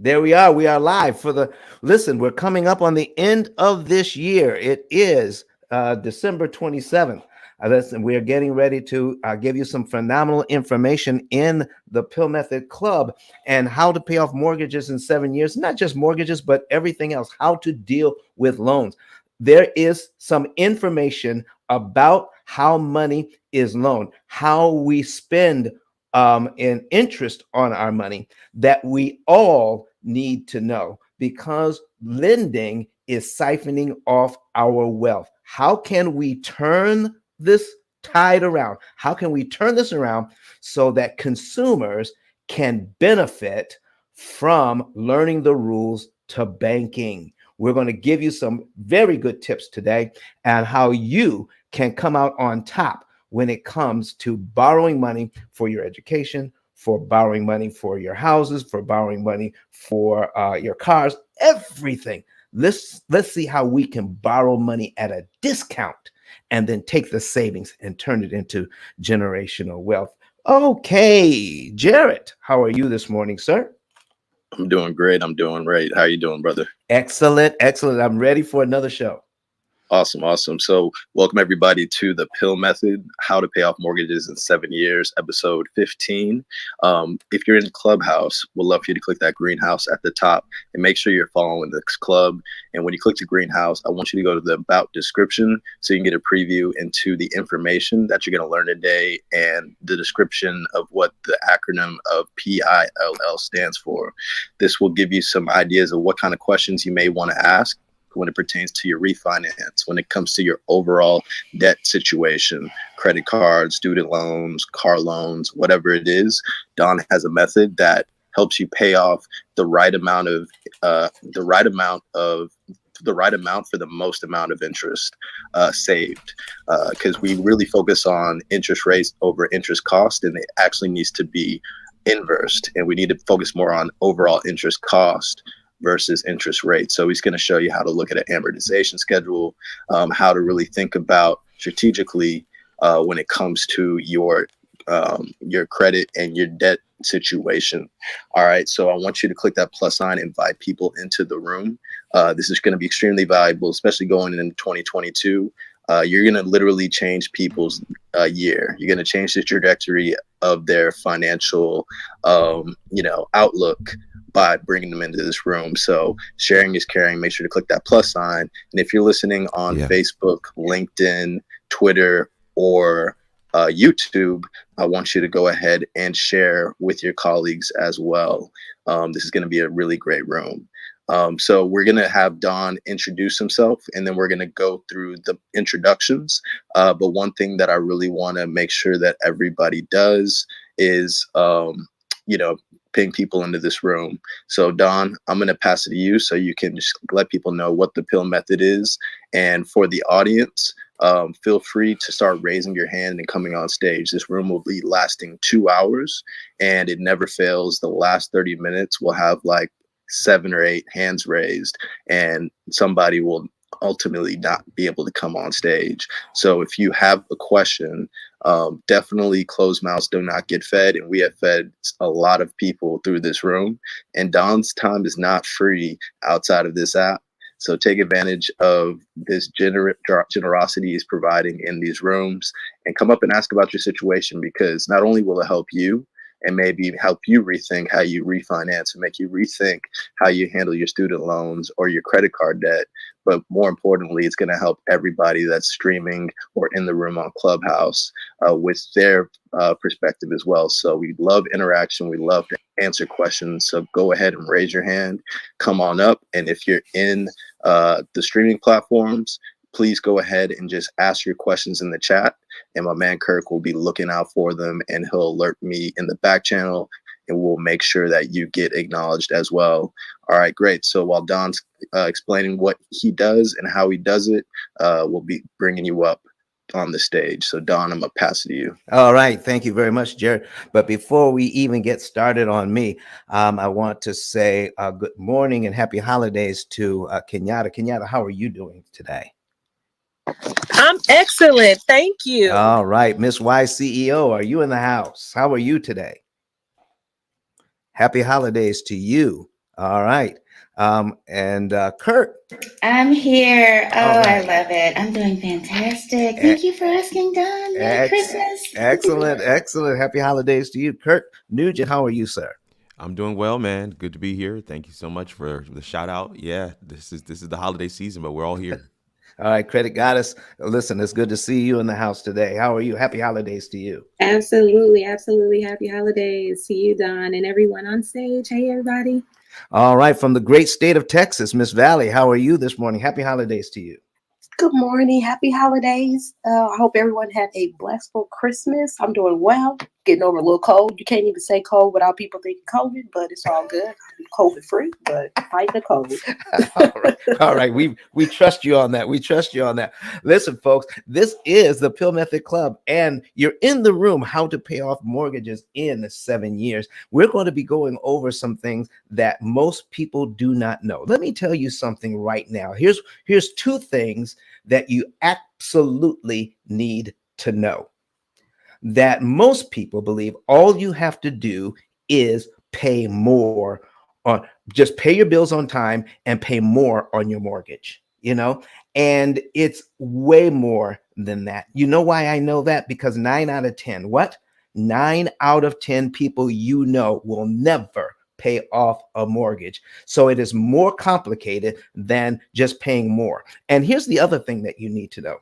There we are. We are live for listen, we're coming up on the end of this year. It is December 27th. Listen, we are getting ready to give you some phenomenal information in the Pill Method Club and how to pay off mortgages in 7 years, not just mortgages, but everything else, how to deal with loans. There is some information about how money is loaned, how we spend in interest on our money that we all need to know, because lending is siphoning off our wealth. How can we turn this tide around? How can we turn this around so that consumers can benefit from learning the rules to banking? We're going to give you some very good tips today and how you can come out on top when it comes to borrowing money for your education, for borrowing money for your houses, for borrowing money for your cars, everything. Let's see how we can borrow money at a discount and then take the savings and turn it into generational wealth. Okay, Jarrett, how are you this morning, sir? I'm doing great. I'm doing great. How are you doing, brother? Excellent, excellent. I'm ready for another show. Awesome. So welcome everybody to the P.I.L.L method, how to pay off mortgages in 7 years, episode 15. If you're in Clubhouse, we'd love for you to click that greenhouse at the top and make sure you're following this club. And when you click the greenhouse, I want you to go to the about description so you can get a preview into the information that you're going to learn today and the description of what the acronym of P.I.L.L stands for. This will give you some ideas of what kind of questions you may want to ask when it pertains to your refinance, when it comes to your overall debt situation, credit cards, student loans, car loans, whatever it is. Don has a method that helps you pay off the right amount for the most amount of interest saved, because we really focus on interest rates over interest cost, and it actually needs to be inversed, and we need to focus more on overall interest cost versus interest rate. So he's going to show you how to look at an amortization schedule, how to really think about strategically when it comes to your credit and your debt situation. All right, so I want you to click that plus sign, invite people into the room. This is going to be extremely valuable, especially going into 2022. You're going to literally change people's year. You're going to change the trajectory of their financial, outlook by bringing them into this room. So sharing is caring. Make sure to click that plus sign. And if you're listening on Facebook, LinkedIn, Twitter, or YouTube, I want you to go ahead and share with your colleagues as well. This is going to be a really great room. So we're going to have Don introduce himself, and then we're going to go through the introductions. But one thing that I really want to make sure that everybody does is, ping people into this room. So Don, I'm going to pass it to you so you can just let people know what the P.I.L.L method is. And for the audience, feel free to start raising your hand and coming on stage. This room will be lasting 2 hours, and it never fails. The last 30 minutes we'll have like 7 or 8 hands raised, and somebody will ultimately not be able to come on stage. So if you have a question, definitely closed mouths do not get fed, and we have fed a lot of people through this room, and Don's time is not free outside of this app. So take advantage of this generosity he's providing in these rooms, and come up and ask about your situation, because not only will it help you and maybe help you rethink how you refinance and make you rethink how you handle your student loans or your credit card debt, but more importantly, it's going to help everybody that's streaming or in the room on Clubhouse with their perspective as well. So we love interaction. We love to answer questions. So go ahead and raise your hand, come on up. And if you're in the streaming platforms, please go ahead and just ask your questions in the chat, and my man Kirk will be looking out for them, and he'll alert me in the back channel, and we'll make sure that you get acknowledged as well. All right, great. So while Don's explaining what he does and how he does it, we'll be bringing you up on the stage. So Don, I'm gonna pass it to you. All right, thank you very much, Jared. But before we even get started on me, I want to say good morning and happy holidays to Kenyatta. Kenyatta, how are you doing today? I'm excellent. Thank you. All right. Miss Y CEO, are you in the house? How are you today? Happy holidays to you. All right. And Kurt. I'm here. Oh, All I right. love it. I'm doing fantastic. E- Thank you for asking, Don. Merry Christmas. Excellent. Excellent. Happy holidays to you. Kurt Nugent, how are you, sir? I'm doing well, man. Good to be here. Thank you so much for the shout out. Yeah, this is the holiday season, but we're all here. All right, Credit Goddess. Listen, it's good to see you in the house today. How are you? Happy holidays to you. Absolutely, absolutely. Happy holidays to you, Don, and everyone on stage. Hey, everybody. All right, from the great state of Texas, Miss Valley, how are you this morning? Happy holidays to you. Good morning. Happy holidays. I hope everyone had a blissful Christmas. I'm doing well. Getting over a little cold. You can't even say cold without people thinking COVID, but it's all good. I'm COVID free, but fight the cold. All right. All right. We trust you on that. We trust you on that. Listen, folks, this is the Pill Method Club, and you're in the room, how to pay off mortgages in 7 years. We're going to be going over some things that most people do not know. Let me tell you something right now. Here's two things that you absolutely need to know. That most people believe all you have to do is pay more on, just pay your bills on time and pay more on your mortgage, and it's way more than that. You know why I know that? Because 9 out of 10, what? 9 out of 10 people will never pay off a mortgage. So it is more complicated than just paying more. And here's the other thing that you need to know.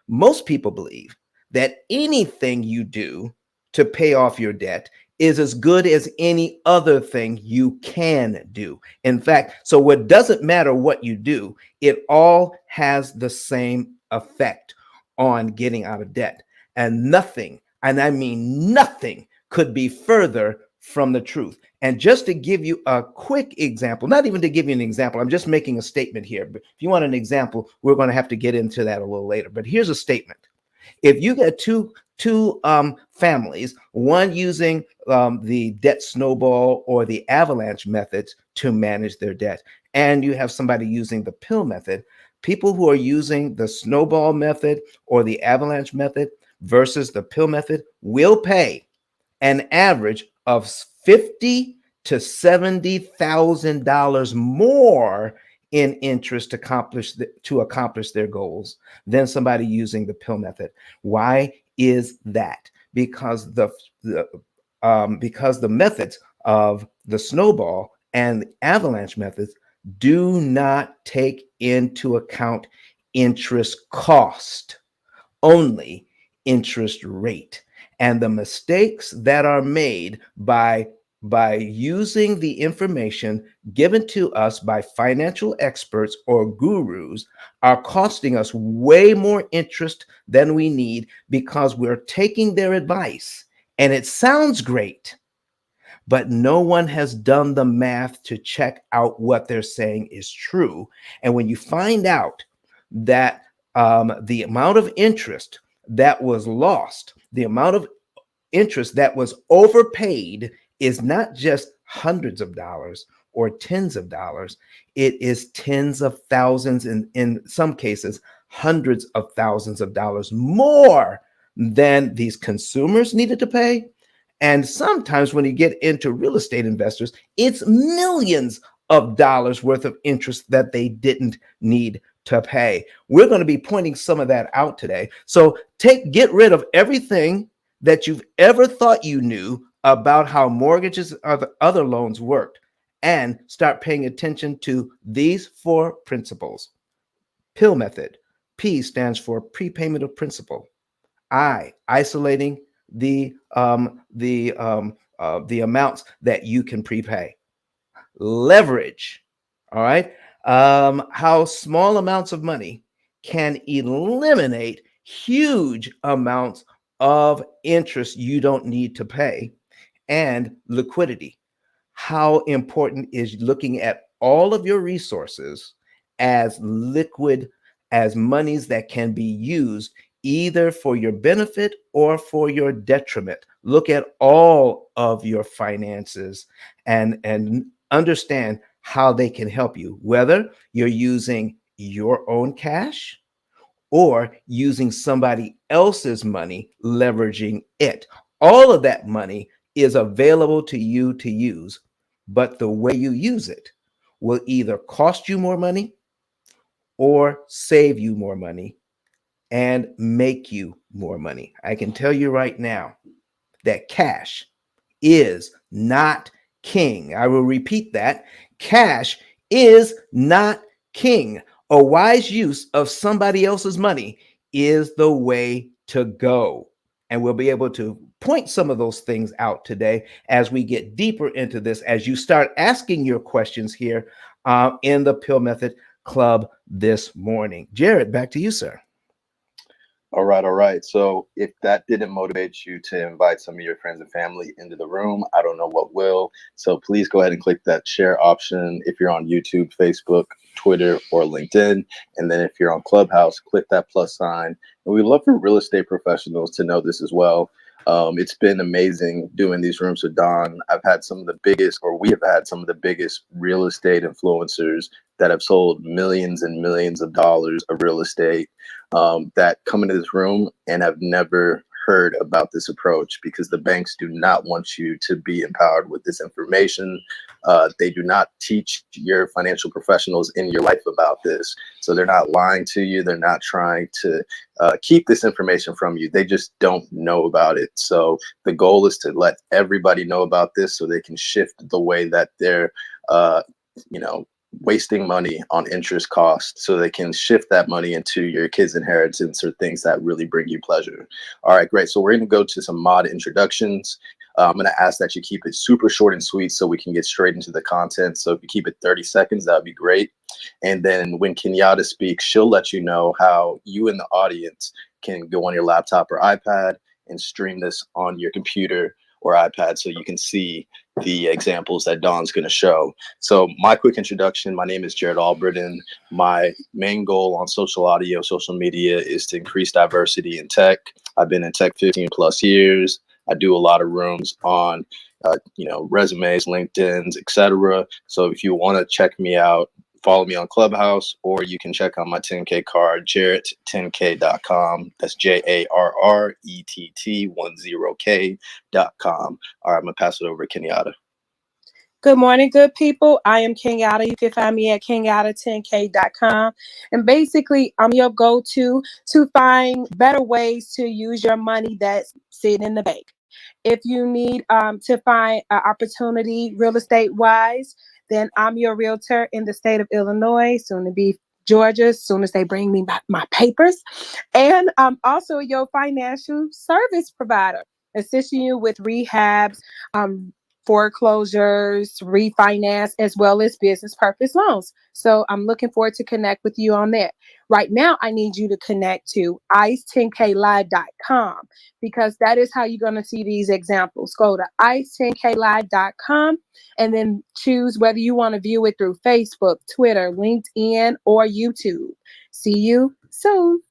Most people believe that anything you do to pay off your debt is as good as any other thing you can do. In fact, so what doesn't matter what you do, it all has the same effect on getting out of debt. And nothing, and I mean nothing, could be further from the truth. And just to give you a quick example, not even to give you an example, I'm just making a statement here. But if you want an example, we're going to have to get into that a little later. But here's a statement. If you get two families, one using the debt snowball or the avalanche methods to manage their debt, and you have somebody using the pill method, people who are using the snowball method or the avalanche method versus the pill method will pay an average of $50,000 to $70,000 more in interest to accomplish their goals than somebody using the pill method. Why is that? Because the methods of the snowball and the avalanche methods do not take into account interest cost, only interest rate. And the mistakes that are made by using the information given to us by financial experts or gurus are costing us way more interest than we need, because we're taking their advice and it sounds great, but no one has done the math to check out what they're saying is true. And when you find out that the amount of interest that was lost, the amount of interest that was overpaid, is not just hundreds of dollars or tens of dollars. It is tens of thousands, and in some cases, hundreds of thousands of dollars more than these consumers needed to pay. And sometimes when you get into real estate investors, it's millions of dollars worth of interest that they didn't need to pay. We're going to be pointing some of that out today. So get rid of everything that you've ever thought you knew about how mortgages or the other loans worked, and start paying attention to these 4 principles. PILL method. P stands for prepayment of principal. I, isolating the amounts that you can prepay. Leverage. All right. How small amounts of money can eliminate huge amounts of interest you don't need to pay. And liquidity. How important is looking at all of your resources as liquid, as monies that can be used either for your benefit or for your detriment. Look at all of your finances and understand how they can help you, whether you're using your own cash or using somebody else's money, leveraging it. All of that money is available to you to use, but the way you use it will either cost you more money or save you more money and make you more money. I can tell you right now that cash is not king. I will repeat that. Cash is not king. A wise use of somebody else's money is the way to go. And we'll be able to point some of those things out today as we get deeper into this, as you start asking your questions here in the P.I.L.L Method Club this morning. Jared, back to you, sir. All right, all right. So if that didn't motivate you to invite some of your friends and family into the room, I don't know what will. So please go ahead and click that share option if you're on YouTube, Facebook, Twitter, or LinkedIn. And then if you're on Clubhouse, click that plus sign. And we love for real estate professionals to know this as well. It's been amazing doing these rooms with Don. I've had some of the biggest, or we have had some of the biggest real estate influencers that have sold millions and millions of dollars of real estate that come into this room and have never heard about this approach, because the banks do not want you to be empowered with this information. They do not teach your financial professionals in your life about this. So they're not lying to you. They're not trying to keep this information from you. They just don't know about it. So the goal is to let everybody know about this so they can shift the way that they're, wasting money on interest costs, so they can shift that money into your kids' inheritance or things that really bring you pleasure. All right, great. So we're going to go to some mod introductions. I'm going to ask that you keep it super short and sweet so we can get straight into the content. So if you keep it 30 seconds, that would be great. And then when Kenyatta speaks, she'll let you know how you in the audience can go on your laptop or iPad and stream this on your computer or iPad so you can see the examples that Dawn's going to show. So my quick introduction, my name is Jared Albritton. My main goal on social audio, social media is to increase diversity in tech. I've been in tech 15 plus years. I do a lot of rooms on, resumes, LinkedIn's, etc. So if you want to check me out, follow me on Clubhouse, or you can check out my 10K card, jarrett10k.com. That's JARRETT10k.com. All right, I'm going to pass it over to Kenyatta. Good morning, good people. I am Kenyatta. You can find me at kenyatta10k.com. And basically, I'm your go-to to find better ways to use your money that's sitting in the bank. If you need to find an opportunity real estate wise, then I'm your realtor in the state of Illinois, soon to be Georgia, as soon as they bring me back my papers. And I'm also your financial service provider, assisting you with rehabs, foreclosures, refinance, as well as business purpose loans. So I'm looking forward to connect with you on that. Right now, I need you to connect to ice10klive.com, because that is how you're going to see these examples. Go to ice10klive.com and then choose whether you want to view it through Facebook, Twitter, LinkedIn, or YouTube. See you soon.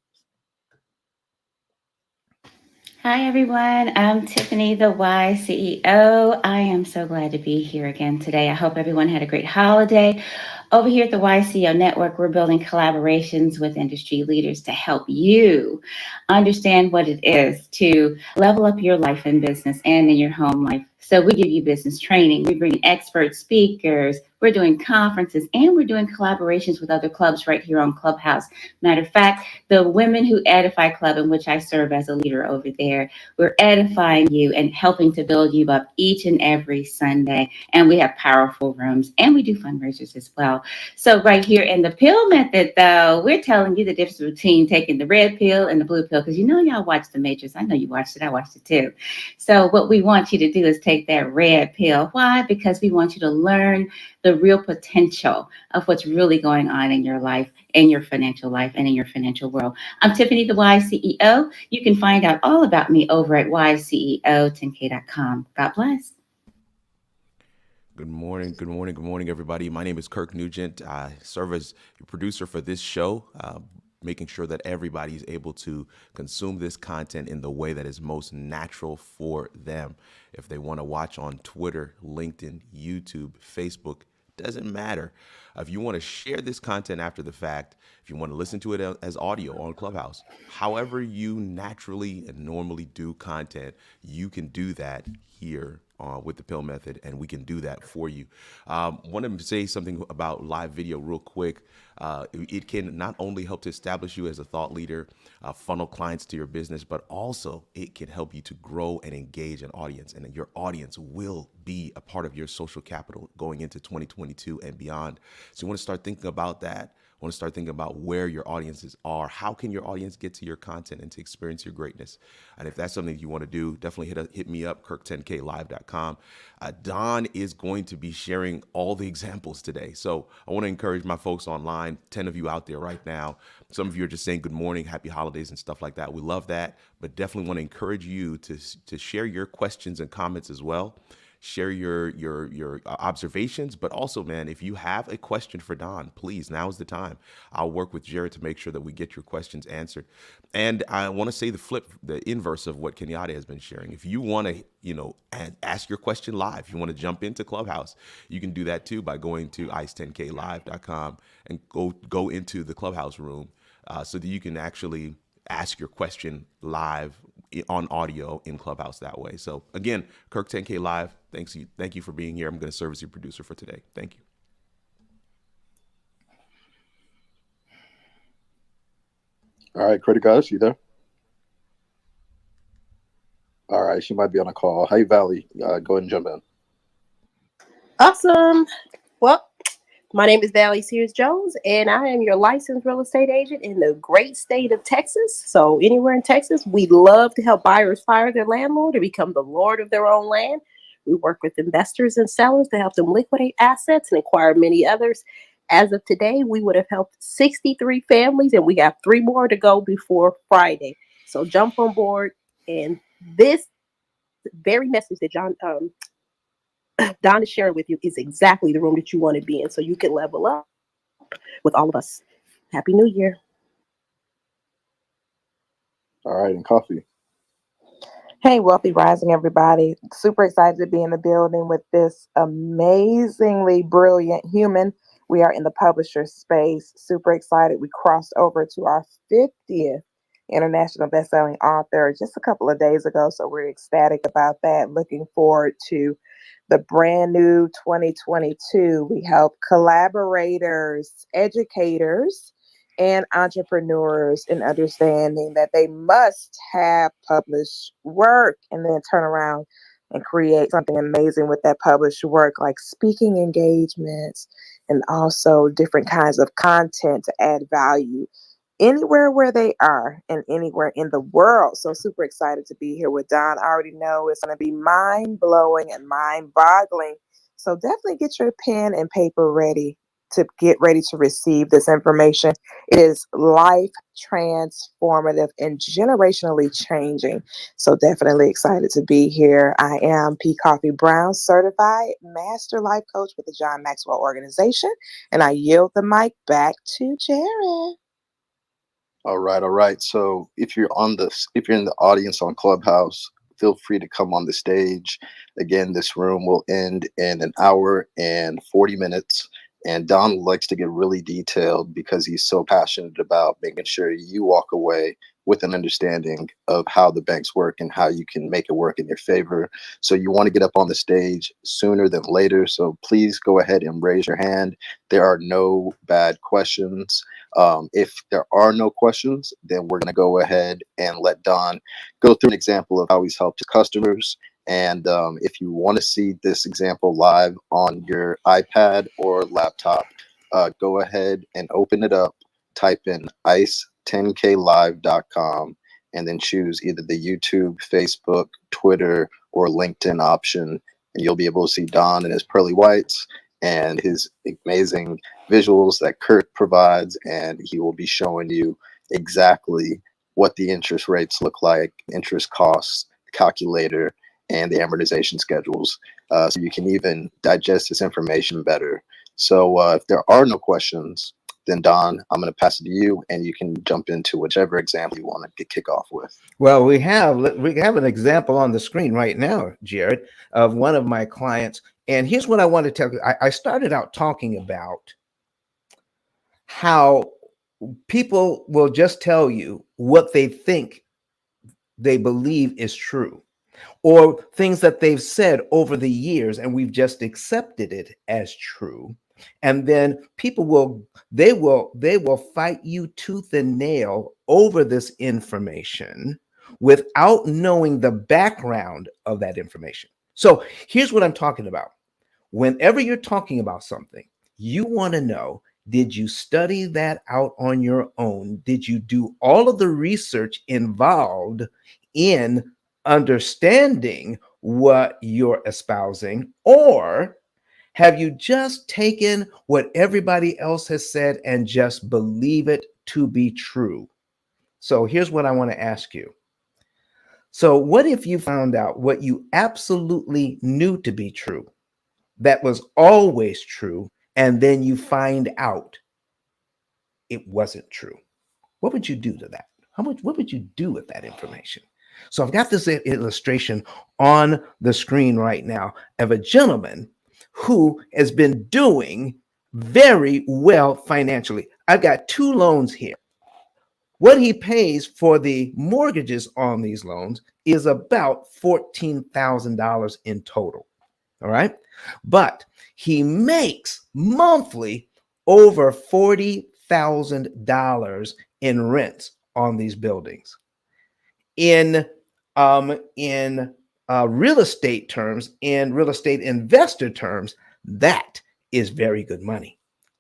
Hi, everyone. I'm Tiffany, the Y CEO. I am so glad to be here again today. I hope everyone had a great holiday. Over here at the YCO Network, we're building collaborations with industry leaders to help you understand what it is to level up your life and business and in your home life. So we give you business training. We bring expert speakers. We're doing conferences, and we're doing collaborations with other clubs right here on Clubhouse. Matter of fact, the Women Who Edify Club, in which I serve as a leader over there, we're edifying you and helping to build you up each and every Sunday. And we have powerful rooms, and we do fundraisers as well. So right here in the P.I.L.L method, though, we're telling you the difference between taking the red pill and the blue pill, because y'all watched The Matrix. I know you watched it. I watched it too. So what we want you to do is take that red pill. Why? Because we want you to learn the real potential of what's really going on in your life, in your financial life, and in your financial world. I'm Tiffany, the Y CEO. You can find out all about me over at yceo10k.com. God bless. Good morning, everybody. My name is Kirk Nugent. I serve as your producer for this show, making sure that everybody is able to consume this content in the way that is most natural for them. If they want to watch on Twitter, LinkedIn, YouTube, Facebook, doesn't matter. If you want to share this content after the fact, If you want to listen to it as audio on Clubhouse, however you naturally and normally do content, you can do that here with the P.I.L.L method, and we can do that for you. Want to say something about live video real quick. It can not only help to establish you as a thought leader, funnel clients to your business, but also it can help you to grow and engage an audience, and your audience will be a part of your social capital going into 2022 and beyond. So you want to start thinking about that. Want to start thinking about where your audiences are. How can your audience get to your content and to experience your greatness? And if that's something you want to do, definitely hit me up, kirk10klive.com. Don is going to be sharing all the examples today. So I want to encourage my folks online, 10 of you out there right now. Some of you are just saying good morning, happy holidays and stuff like that. We love that, but definitely want to encourage you to share your questions and comments as well. Share your observations, but also, man, if you have a question for Don, please, now is the time. I'll work with Jared to make sure that we get your questions answered. And I want to say the inverse of what Kenyatta has been sharing. If you want to, ask your question live, if you want to jump into Clubhouse, you can do that too by going to ice10klive.com and go into the Clubhouse room so that you can actually ask your question live on audio in Clubhouse that way. So again, Kirk 10K Live, thank you for being here. I'm going to serve as your producer for today. Thank you. All right, Credit Goddess, you there? All right, she might be on a call. Hey, Valley, go ahead and jump in. Awesome. Well, my name is Valley Sears Jones, and I am your licensed real estate agent in the great state of Texas. So anywhere in Texas, we love to help buyers fire their landlord to become the lord of their own land. We work with investors and sellers to help them liquidate assets and acquire many others. As of today, we would have helped 63 families, and we have 3 more to go before Friday. So jump on board. And this very message that Don is sharing with you is exactly the room that you want to be in, so you can level up with all of us. Happy New Year. All right, and Coffee. Hey, Wealthy Rising, everybody. Super excited to be in the building with this amazingly brilliant human. We are in the publisher space. Super excited. We crossed over to our 50th international bestselling author just a couple of days ago, so we're ecstatic about that. Looking forward to the brand new 2022. We help collaborators, educators, and entrepreneurs in understanding that they must have published work and then turn around and create something amazing with that published work, like speaking engagements and also different kinds of content to add value anywhere where they are and anywhere in the world. So super excited to be here with Don. I already know it's going to be mind-blowing and mind-boggling. So definitely get your pen and paper ready to get ready to receive this information. It is life transformative and generationally changing. So definitely excited to be here. I am P. Coffee Brown, certified master life coach with the John Maxwell organization. And I yield the mic back to Jared. All right. So if you're in the audience on Clubhouse, feel free to come on the stage. Again, this room will end in 1 hour and 40 minutes. And Don likes to get really detailed because he's so passionate about making sure you walk away with an understanding of how the banks work and how you can make it work in your favor. So you want to get up on the stage sooner than later. So please go ahead and raise your hand. There are no bad questions. If there are no questions, then we're going to go ahead and let Don go through an example of how he's helped customers. And if you want to see this example live on your iPad or laptop, go ahead and open it up, type in ice10klive.com, and then choose either the YouTube, Facebook, Twitter, or LinkedIn option. And you'll be able to see Don and his pearly whites and his amazing visuals that Kurt provides. And he will be showing you exactly what the interest rates look like, interest costs, calculator, and the amortization schedules, so you can even digest this information better. So if there are no questions, then Don, I'm going to pass it to you, and you can jump into whichever example you want to kick off with. Well, we have an example on the screen right now, Jared, of one of my clients. And here's what I want to tell you. I started out talking about how people will just tell you what they think they believe is true, or things that they've said over the years, and we've just accepted it as true. And then people will fight you tooth and nail over this information without knowing the background of that information. So here's what I'm talking about. Whenever you're talking about something, you want to know, did you study that out on your own? Did you do all of the research involved in understanding what you're espousing? Or have you just taken what everybody else has said and just believe it to be true? So here's what I want to ask you. So, what if you found out what you absolutely knew to be true, that was always true, and then you find out it wasn't true? What would you do to that? What would you do with that information? So I've got this illustration on the screen right now of a gentleman who has been doing very well financially. I've got 2 loans here. What he pays for the mortgages on these loans is about $14,000 in total. All right. But he makes monthly over $40,000 in rents on these buildings. In real estate terms, in real estate investor terms, that is very good money.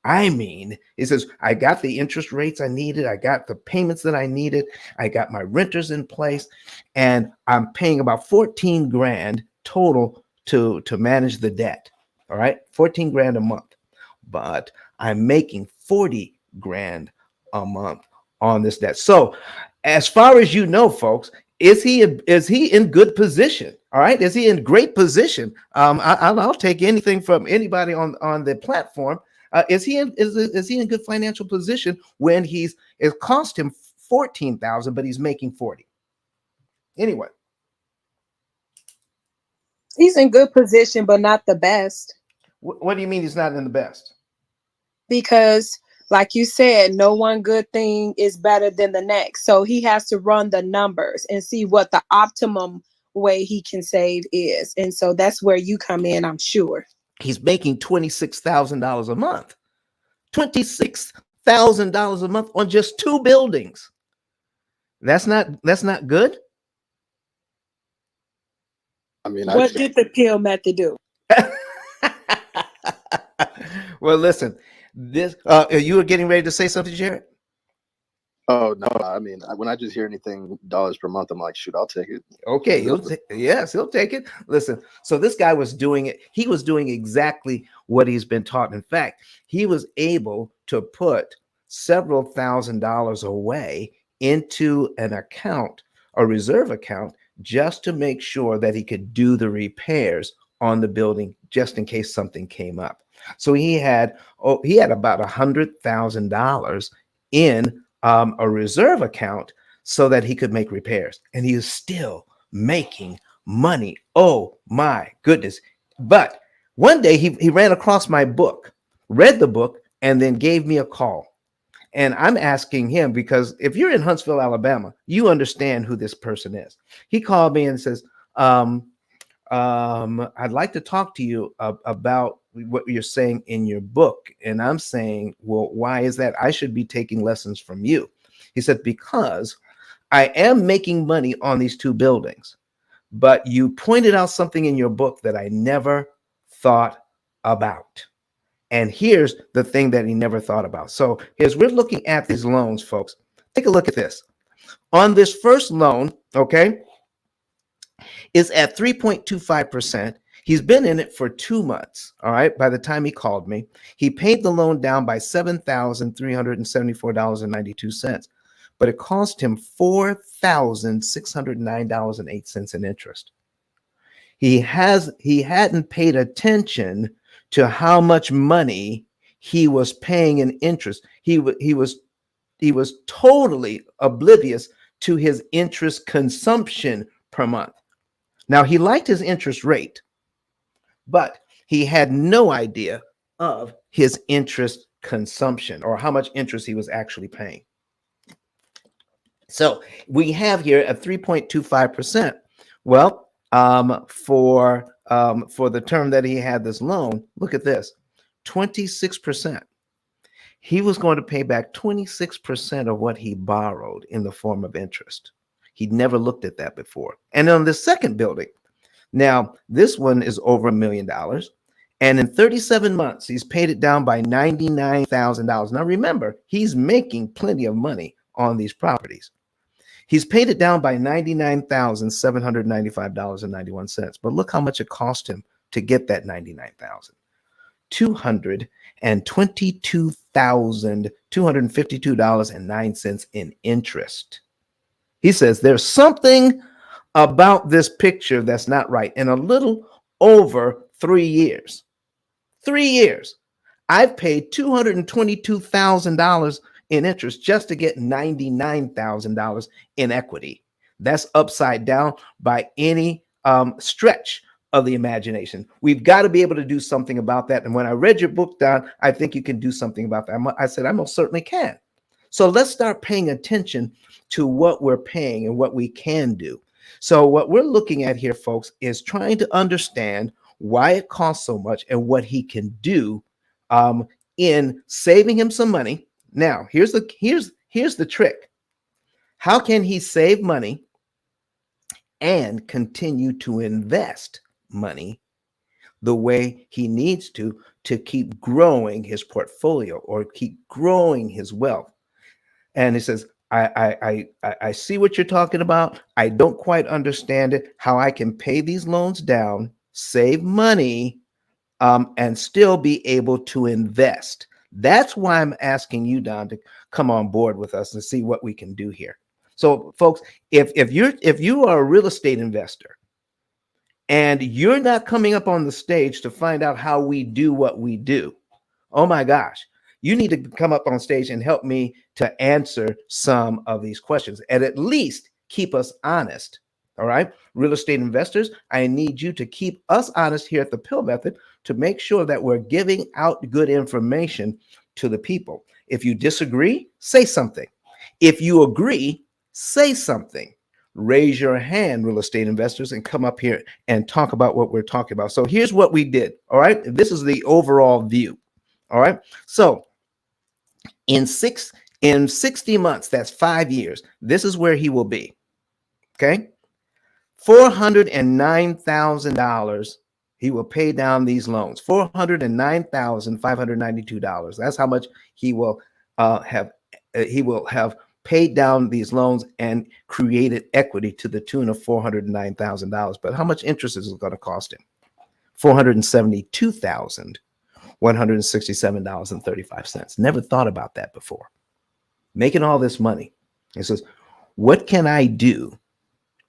I mean, it says, I got the interest rates I needed, I got the payments that I needed, I got my renters in place, and I'm paying about 14 grand total to manage the debt. All right, 14 grand a month, but I'm making 40 grand a month on this debt. So as far as you know, folks, is he in good position? All right, is he in great position? I'll take anything from anybody on the platform. Is he in good financial position when it cost him 14,000, but he's making 40? Anyway, He's in good position, but not the best. What do you mean he's not in the best? Because, like you said, no one good thing is better than the next. So he has to run the numbers and see what the optimum way he can save is. And so that's where you come in, I'm sure. He's making $26,000 a month. $26,000 a month on just 2 buildings. That's not good. I mean, what did the P.I.L.L method do? Well, listen, this you were getting ready to say something, Jared? Oh no! I mean, when I just hear anything dollars per month, I'm like, shoot, I'll take it. Okay, he'll take it. Listen, so this guy was doing it. He was doing exactly what he's been taught. In fact, he was able to put several $1,000s away into an account, a reserve account, just to make sure that he could do the repairs on the building, just in case something came up. So he had about $100,000 in a reserve account so that he could make repairs, and he is still making money. Oh my goodness. But one day he ran across my book, read the book, and then gave me a call. And I'm asking him, because if you're in Huntsville, Alabama, you understand who this person is. He called me and says, I'd like to talk to you about what you're saying in your book. And I'm saying, well, why is that? I should be taking lessons from you. He said, because I am making money on these 2 buildings, but you pointed out something in your book that I never thought about. And here's the thing that he never thought about. So as we're looking at these loans, folks, take a look at this. On this first loan, okay, is at 3.25%. He's been in it for 2 months. All right. By the time he called me, he paid the loan down by $7,374.92, but it cost him $4,609.08 in interest. He hadn't paid attention to how much money he was paying in interest. He was totally oblivious to his interest consumption per month. Now, he liked his interest rate, but he had no idea of his interest consumption, or how much interest he was actually paying. So we have here at 3.25%. Well, for the term that he had this loan, look at this, 26%. He was going to pay back 26% of what he borrowed in the form of interest. He'd never looked at that before. And on the second building, now this one is over $1 million. And in 37 months, he's paid it down by $99,000. Now remember, he's making plenty of money on these properties. He's paid it down by $99,795.91. But look how much it cost him to get that $99,000. $222,252.09 in interest. He says there's something about this picture that's not right. In a little over 3 years, 3 years, I've paid $222,000 in interest just to get $99,000 in equity. That's upside down by any stretch of the imagination. We've got to be able to do something about that. And when I read your book, Don, I think you can do something about that. I said, I most certainly can. So let's start paying attention to what we're paying and what we can do. So what we're looking at here, folks, is trying to understand why it costs so much and what he can do in saving him some money. Now, here's the trick. How can he save money and continue to invest money the way he needs to keep growing his portfolio or keep growing his wealth? And he says, I see what you're talking about. I don't quite understand it, how I can pay these loans down, save money, and still be able to invest. That's why I'm asking you, Don, to come on board with us and see what we can do here. So, folks, if you are a real estate investor and you're not coming up on the stage to find out how we do what we do, oh my gosh, you need to come up on stage and help me to answer some of these questions and at least keep us honest. All right, real estate investors, I need you to keep us honest here at the P.I.L.L Method to make sure that we're giving out good information to the people. If you disagree, say something. If you agree, say something. Raise your hand, real estate investors, and come up here and talk about what we're talking about. So here's what we did. All right, this is the overall view. All right, so in 60 months, that's 5 years, this is where he will be. Okay, $409,000. He will pay down these loans. $409,592. That's how much he will have. He will have paid down these loans and created equity to the tune of $409,000. But how much interest is it going to cost him? $472,167.35. Never thought about that before. Making all this money. He says, what can I do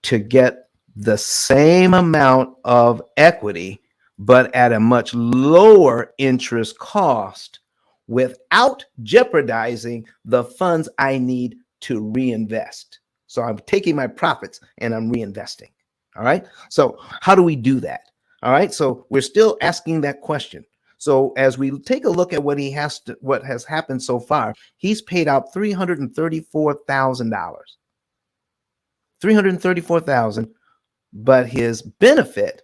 to get the same amount of equity, but at a much lower interest cost without jeopardizing the funds I need to reinvest? So I'm taking my profits and I'm reinvesting. All right. So how do we do that? All right. So we're still asking that question. So as we take a look at what has happened so far, he's paid out $334,000. $334,000, but his benefit,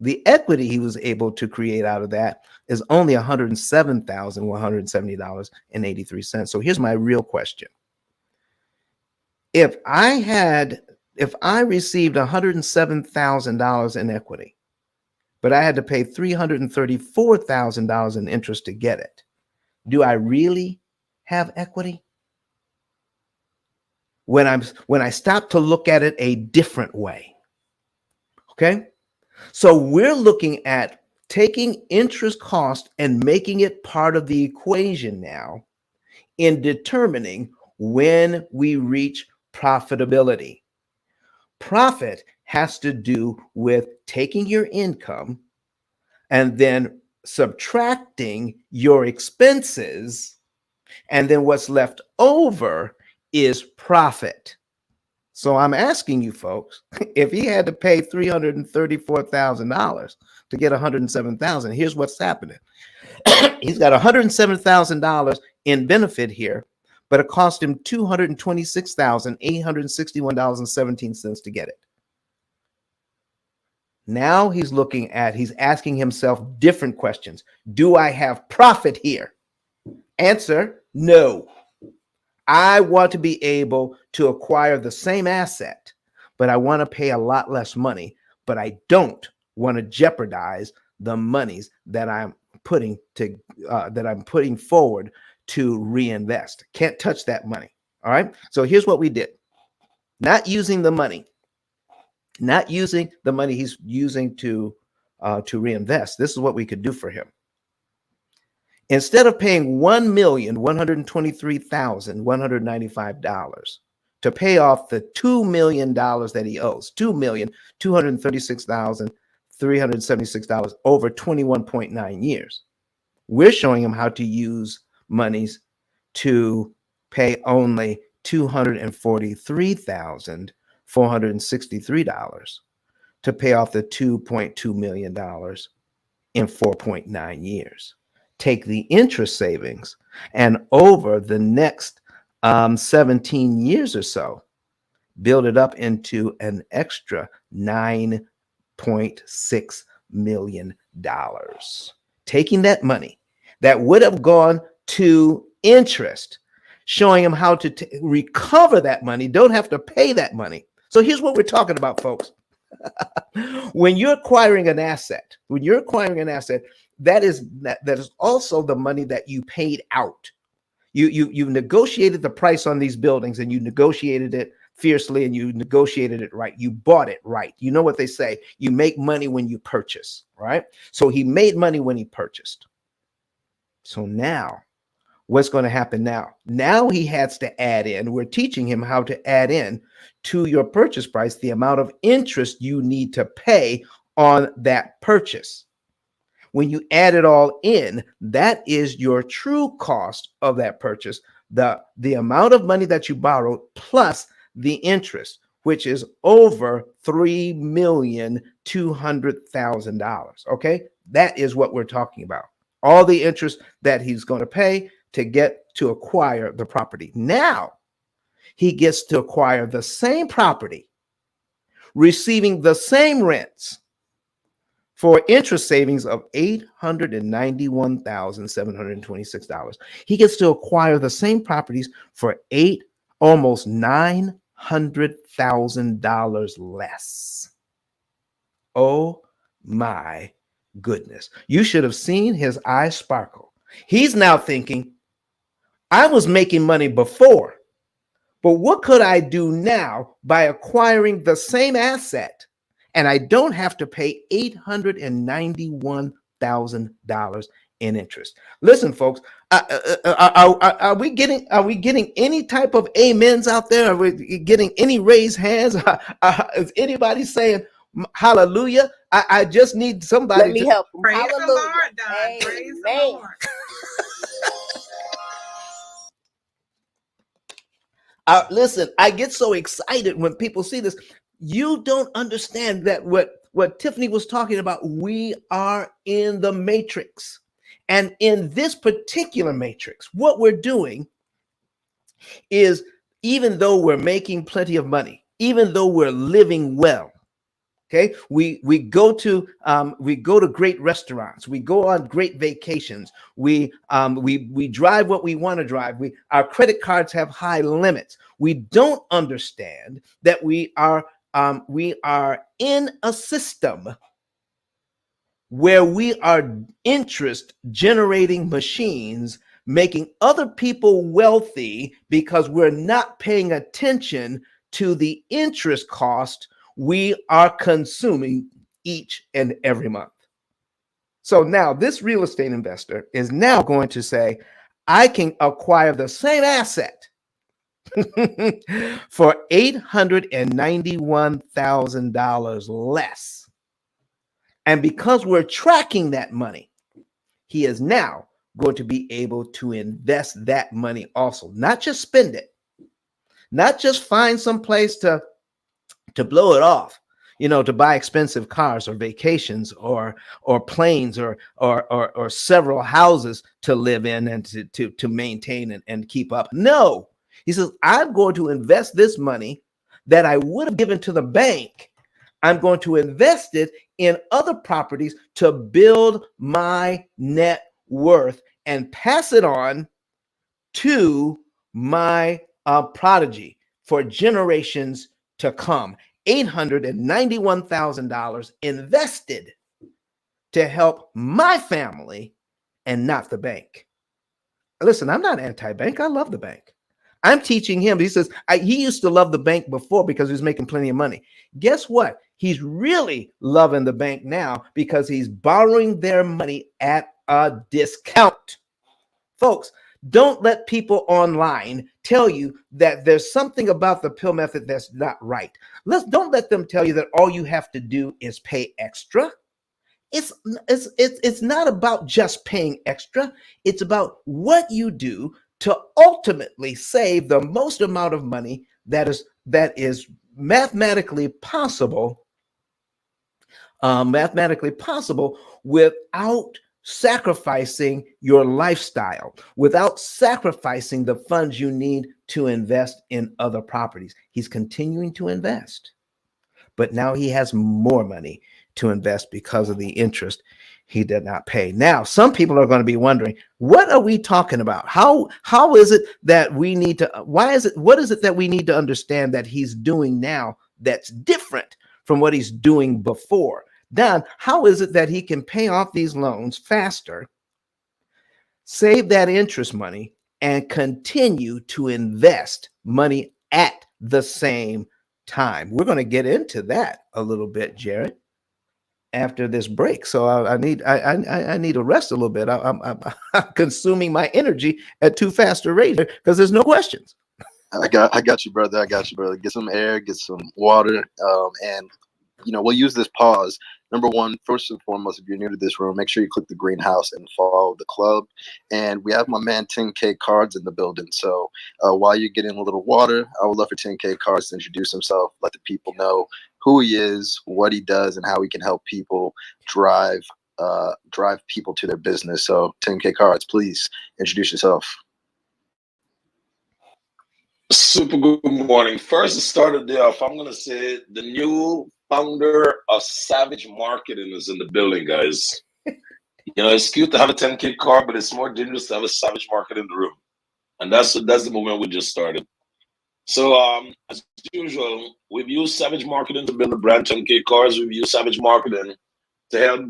the equity he was able to create out of that, is only $107,170.83. So here's my real question. If I received $107,000 in equity, but I had to pay $334,000 in interest to get it, do I really have equity? When I stop to look at it a different way. Okay? So we're looking at taking interest cost and making it part of the equation now in determining when we reach profitability. Profit has to do with taking your income and then subtracting your expenses, and then what's left over is profit. So I'm asking you folks, if he had to pay $334,000 to get $107,000, here's what's happening. He's got $107,000 in benefit here, but it cost him $226,861.17 to get it. Now he's asking himself different questions. Do I have profit here? Answer, no. I want to be able to acquire the same asset, but I want to pay a lot less money, but I don't want to jeopardize the monies that I'm putting forward to reinvest. Can't touch that money. All right. So here's what we did. Not using the money he's using to reinvest. This is what we could do for him. Instead of paying $1,123,195 to pay off the $2 million that he owes, $2,236,376 over 21.9 years, we're showing him how to use monies to pay only $243,463 to pay off the $2.2 million in 4.9 years. Take the interest savings, and over the next 17 years or so, build it up into an extra $9.6 million. Taking that money that would have gone to interest, showing them how to recover that money, don't have to pay that money. So here's what we're talking about, folks. When you're acquiring an asset, that is also the money that you paid out. You negotiated the price on these buildings, and you negotiated it fiercely, and you negotiated it right. You bought it right. You know what they say, you make money when you purchase, right? So he made money when he purchased. So now what's going to happen now? Now he has to add in, we're teaching him how to add in to your purchase price the amount of interest you need to pay on that purchase. When you add it all in, that is your true cost of that purchase, the amount of money that you borrowed plus the interest, which is over $3,200,000. Okay, that is what we're talking about. All the interest that he's going to pay to get to acquire the property. Now he gets to acquire the same property, receiving the same rents for interest savings of $891,726. He gets to acquire the same properties for almost $900,000 less. Oh my goodness. You should have seen his eyes sparkle. He's now thinking, I was making money before, but what could I do now by acquiring the same asset, and I don't have to pay $891,000 in interest? Listen, folks, are we getting any type of amens out there? Are we getting any raised hands? Is anybody saying hallelujah? I just need somebody. Let me help them. Praise Hallelujah. the Lord, Don. Praise the Lord. Listen, I get so excited when people see this. You don't understand that what Tiffany was talking about, we are in the matrix. And in this particular matrix, what we're doing is, even though we're making plenty of money, even though we're living well, okay, we go to great restaurants, we go on great vacations, we drive what we want to drive, our credit cards have high limits. We don't understand that we are in a system where we are interest generating machines, making other people wealthy because we're not paying attention to the interest cost we are consuming each and every month. So now this real estate investor is now going to say, I can acquire the same asset for $891,000 less. And because we're tracking that money, he is now going to be able to invest that money also, not just spend it, not just find some place to blow it off, to buy expensive cars or vacations or planes or several houses to live in and to maintain and keep up. No, he says, I'm going to invest this money that I would have given to the bank. I'm going to invest it in other properties to build my net worth and pass it on to my prodigy for generations to come. $891,000 invested to help my family and not the bank. Listen, I'm not anti-bank. I love the bank. I'm teaching him. He says he used to love the bank before because he was making plenty of money. Guess what? He's really loving the bank now because he's borrowing their money at a discount. Folks, don't let people online tell you that there's something about the P.I.L.L method that's not right. Don't let them tell you that all you have to do is pay extra. It's not about just paying extra. It's about what you do to ultimately save the most amount of money that is mathematically possible without sacrificing your lifestyle, without sacrificing the funds you need to invest in other properties. He's continuing to invest, but now he has more money to invest because of the interest he did not pay. Now, some people are going to be wondering, what are we talking about? How is it that we need to, what is it that we need to understand that he's doing now that's different from what he's doing before? Don, how is it that he can pay off these loans faster, save that interest money, and continue to invest money at the same time? We're going to get into that a little bit, Jared, after this break. So I need to rest a little bit. I'm consuming my energy at too fast a rate because there's no questions. I got you, brother. Get some air, get some water, and we'll use this pause. Number one, first and foremost, if you're new to this room, make sure you click the greenhouse and follow the club. And we have my man 10K Cards in the building. So while you're getting a little water, I would love for 10K Cards to introduce himself, let the people know who he is, what he does, and how he can help people drive people to their business. So 10K Cards, please introduce yourself. Super good morning. First, to start the day off, I'm going to say the new founder of Savage Marketing is in the building, guys. It's cute to have a 10K card, but it's more dangerous to have a Savage Marketing in the room. And that's the moment we just started. So, as usual, we've used Savage Marketing to build the brand 10K cards. We've used Savage Marketing to help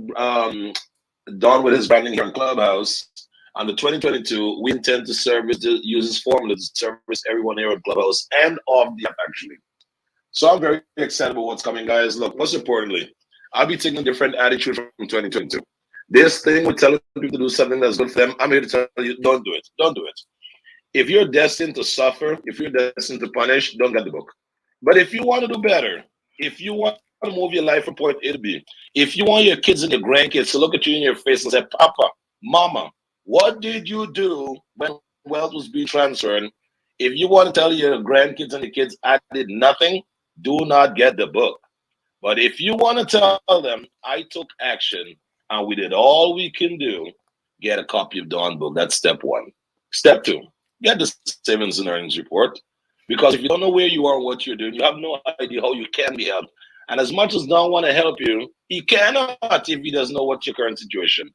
Don with his branding here in Clubhouse. On the 2022, we intend to use this formula to service everyone here at Clubhouse and off the app, actually. So I'm very excited about what's coming, guys. Look, most importantly, I'll be taking a different attitude from 2022. This thing with telling people to do something that's good for them, I'm here to tell you, don't do it. Don't do it. If you're destined to suffer, if you're destined to punish, don't get the book. But if you want to do better, if you want to move your life from point A to B, if you want your kids and your grandkids to look at you in your face and say, Papa, Mama, what did you do when wealth was being transferred? If you want to tell your grandkids and your kids, I did nothing, do not get the book. But if you want to tell them, I took action and we did all we can do, get a copy of Dawn book. That's step one. Step two, get the savings and earnings report. Because if you don't know where you are and what you're doing, you have no idea how you can be helped. And as much as Don want to help you, he cannot if he doesn't know what's your current situation.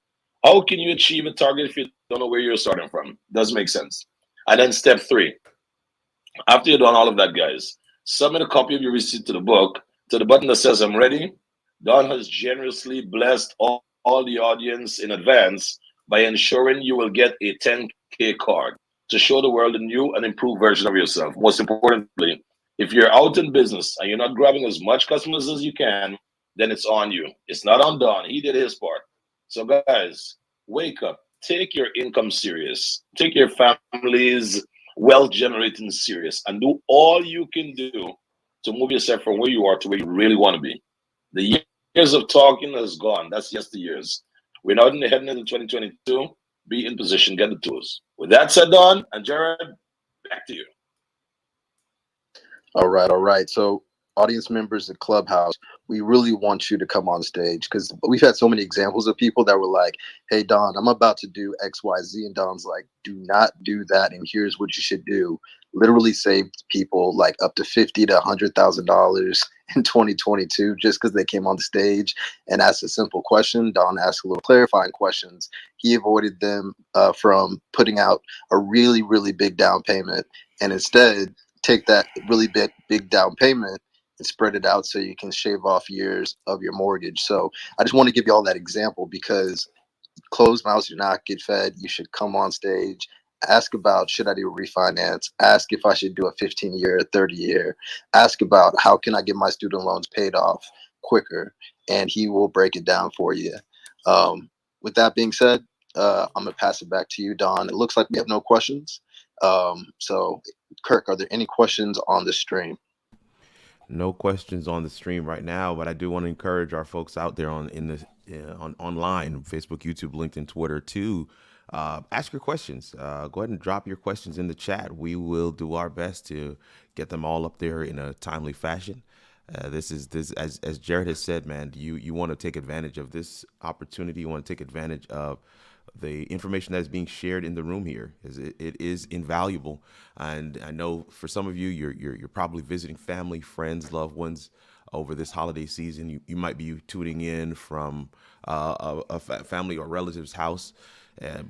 How can you achieve a target if you don't know where you're starting from? Doesn't make sense. And then step three, after you've done all of that, guys, submit a copy of your receipt to the book, to the button that says I'm ready. Don has generously blessed all the audience in advance by ensuring you will get a 10K card to show the world a new and improved version of yourself. Most importantly, if you're out in business and you're not grabbing as much customers as you can, then it's on you. It's not on Don. He did his part. So guys, wake up, take your income serious, take your family's wealth generating serious, and do all you can do to move yourself from where you are to where you really want to be. The years of talking is gone. That's yesteryears. We're now heading into 2022. Be in position, get the tools. With that said, Don and Jared, back to you. All right, all right. So, audience members at Clubhouse, we really want you to come on stage because we've had so many examples of people that were like, "Hey, Don, I'm about to do X, Y, Z," and Don's like, "Do not do that, and here's what you should do." Literally saved people like up to $50,000 to $100,000 in 2022 just because they came on the stage and asked a simple question. Don asked a little clarifying questions. He avoided them from putting out a really, really big down payment, and instead take that really big down payment and spread it out so you can shave off years of your mortgage. So I just want to give you all that example because closed mouths do not get fed. You should come on stage, ask about should I do a refinance, ask if I should do a 15-year, 30-year, ask about how can I get my student loans paid off quicker, and he will break it down for you. With that being said, I'm gonna pass it back to you, Don. It looks like we have no questions. So Kirk, are there any questions on the stream? No questions on the stream right now, but I do want to encourage our folks out there on online, Facebook, YouTube, LinkedIn, Twitter, to ask your questions. Go ahead and drop your questions in the chat. We will do our best to get them all up there in a timely fashion. This as Jared has said, man. You want to take advantage of this opportunity. You want to take advantage of the information that is being shared in the room here. It is invaluable, and I know for some of you, you're probably visiting family, friends, loved ones over this holiday season. You might be tuning in from a family or relative's house.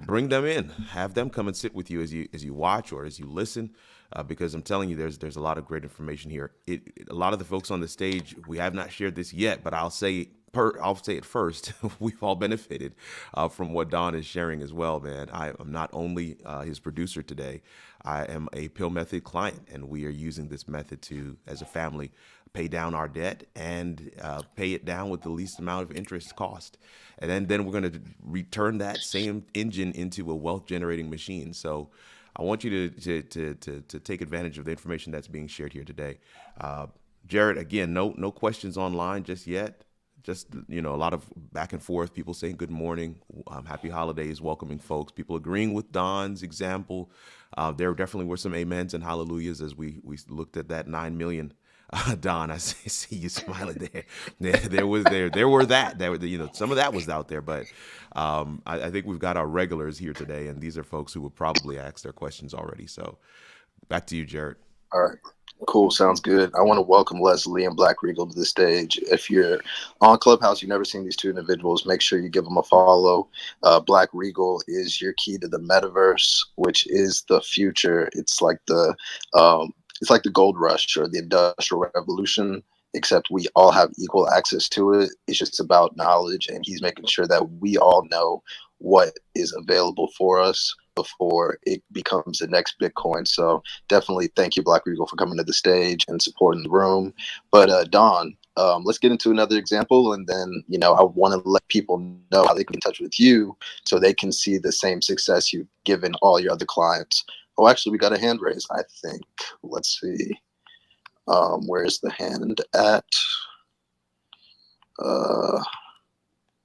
Bring them in, have them come and sit with you as you watch or as you listen, because I'm telling you, there's a lot of great information here. A lot of the folks on the stage, we have not shared this yet, but I'll say it first. We've all benefited from what Don is sharing as well, man. I am not only his producer today, I am a P.I.L.L method client, and we are using this method to, as a family, pay down our debt and pay it down with the least amount of interest cost. And then we're going to return that same engine into a wealth generating machine. So I want you to take advantage of the information that's being shared here today. Jared, again, no questions online just yet. Just, a lot of back and forth, people saying good morning, happy holidays, welcoming folks, people agreeing with Don's example. There definitely were some amens and hallelujahs as we looked at that 9 million. Don, I see you smiling there. There were that. Some of that was out there, but I think we've got our regulars here today, and these are folks who would probably ask their questions already. So back to you, Jared. All right. Cool. Sounds good. I want to welcome Leslie and Black Regal to the stage. If you're on Clubhouse, you've never seen these two individuals, make sure you give them a follow. Black Regal is your key to the metaverse, which is the future. It's like the gold rush or the industrial revolution, except we all have equal access to it. It's just about knowledge, and he's making sure that we all know what is available for us before it becomes the next Bitcoin. So definitely thank you, Black Regal, for coming to the stage and supporting the room. But Don, let's get into another example, and then I want to let people know how they can get in touch with you so they can see the same success you've given all your other clients. Oh, actually, we got a hand raise, I think. Let's see. Where's the hand at?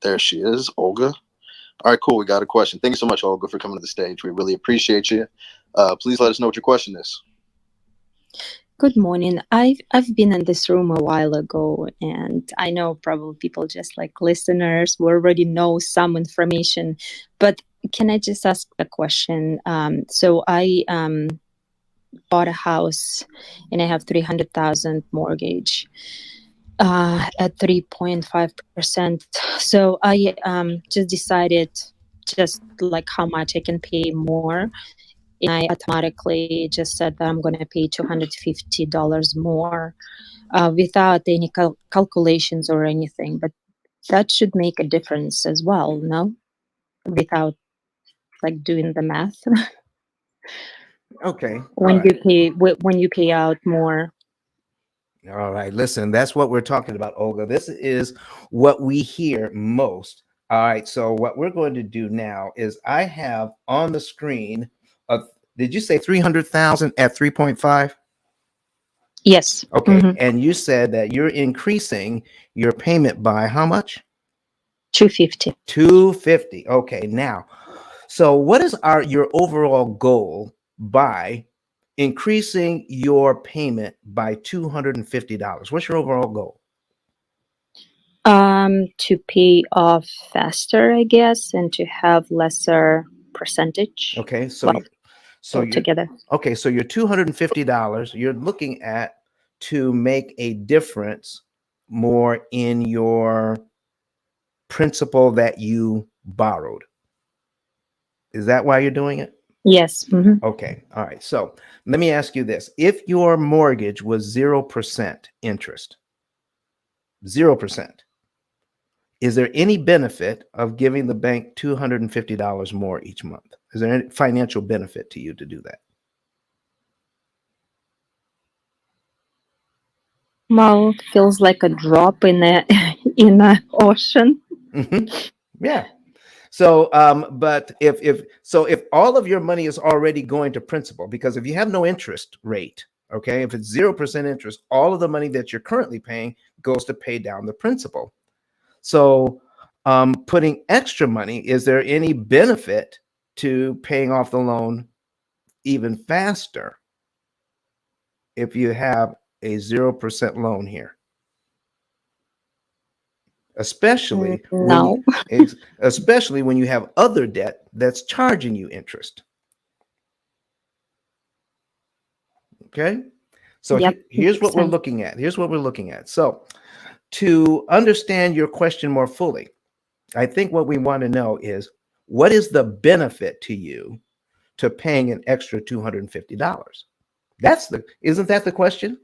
There she is, Olga. All right, cool. We got a question. Thank you so much, Olga, for coming to the stage. We really appreciate you. Please let us know what your question is. Good morning. I've been in this room a while ago, and I know probably people just like listeners will already know some information, but can I just ask a question? So I bought a house and I have 300,000 mortgage at 3.5%. So I just decided just like how much I can pay more. And I automatically just said that I'm going to pay $250 more without any calculations or anything. But that should make a difference as well, no? Without like doing the math. Okay. When you pay out more. All right. Listen, that's what we're talking about, Olga. This is what we hear most. All right. So what we're going to do now is I have on the screen, did you say 300,000 at 3.5? Yes. Okay. Mm-hmm. And you said that you're increasing your payment by how much? $250. $250. Okay. Now, so what is your overall goal by increasing your payment by $250. What's your overall goal? To pay off faster, I guess, and to have lesser percentage. Okay, so Well, so you altogether. okay, so your $250 you're looking at to make a difference more in your principal that you borrowed. Is that why you're doing it? Yes. Okay. All right. So let me ask you this. If your mortgage was 0% interest, 0%, is there any benefit of giving the bank $250 more each month? Is there any financial benefit to you to do that? Well, it feels like a drop in the in the ocean. Yeah. So, but if all of your money is already going to principal, because if you have no interest rate, okay, if it's 0% interest, all of the money that you're currently paying goes to pay down the principal. So, putting extra money, is there any benefit to paying off the loan even faster if you have a 0% loan here? Especially when No. especially when you have other debt that's charging you interest. Okay. So Yep, here's what makes we're sense. looking at. Here's what we're looking at. So to understand your question more fully, I think what we want to know is, what is the benefit to you to paying an extra $250? Isn't that the question?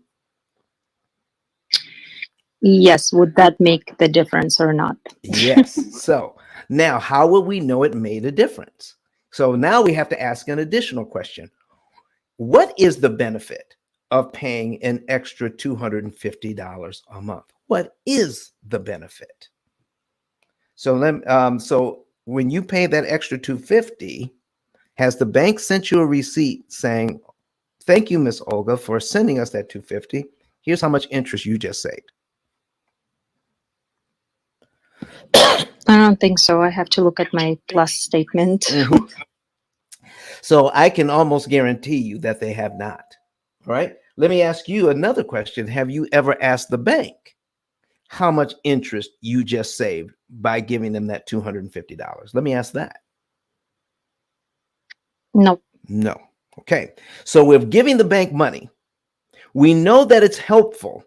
Yes, would that make the difference or not? Yes. So now, how will we know it made a difference? So now we have to ask an additional question. What is the benefit of paying an extra $250 a month? What is the benefit? So when you pay that extra $250, has the bank sent you a receipt saying, "Thank you, Miss Olga, for sending us that $250. Here's how much interest you just saved"? I don't think so. I have to look at my plus statement. So I can almost guarantee you that they have not. All right. Let me ask you another question. Have you ever asked the bank how much interest you just saved by giving them that $250? Let me ask that. No. No. Okay. So we're giving the bank money. We know that it's helpful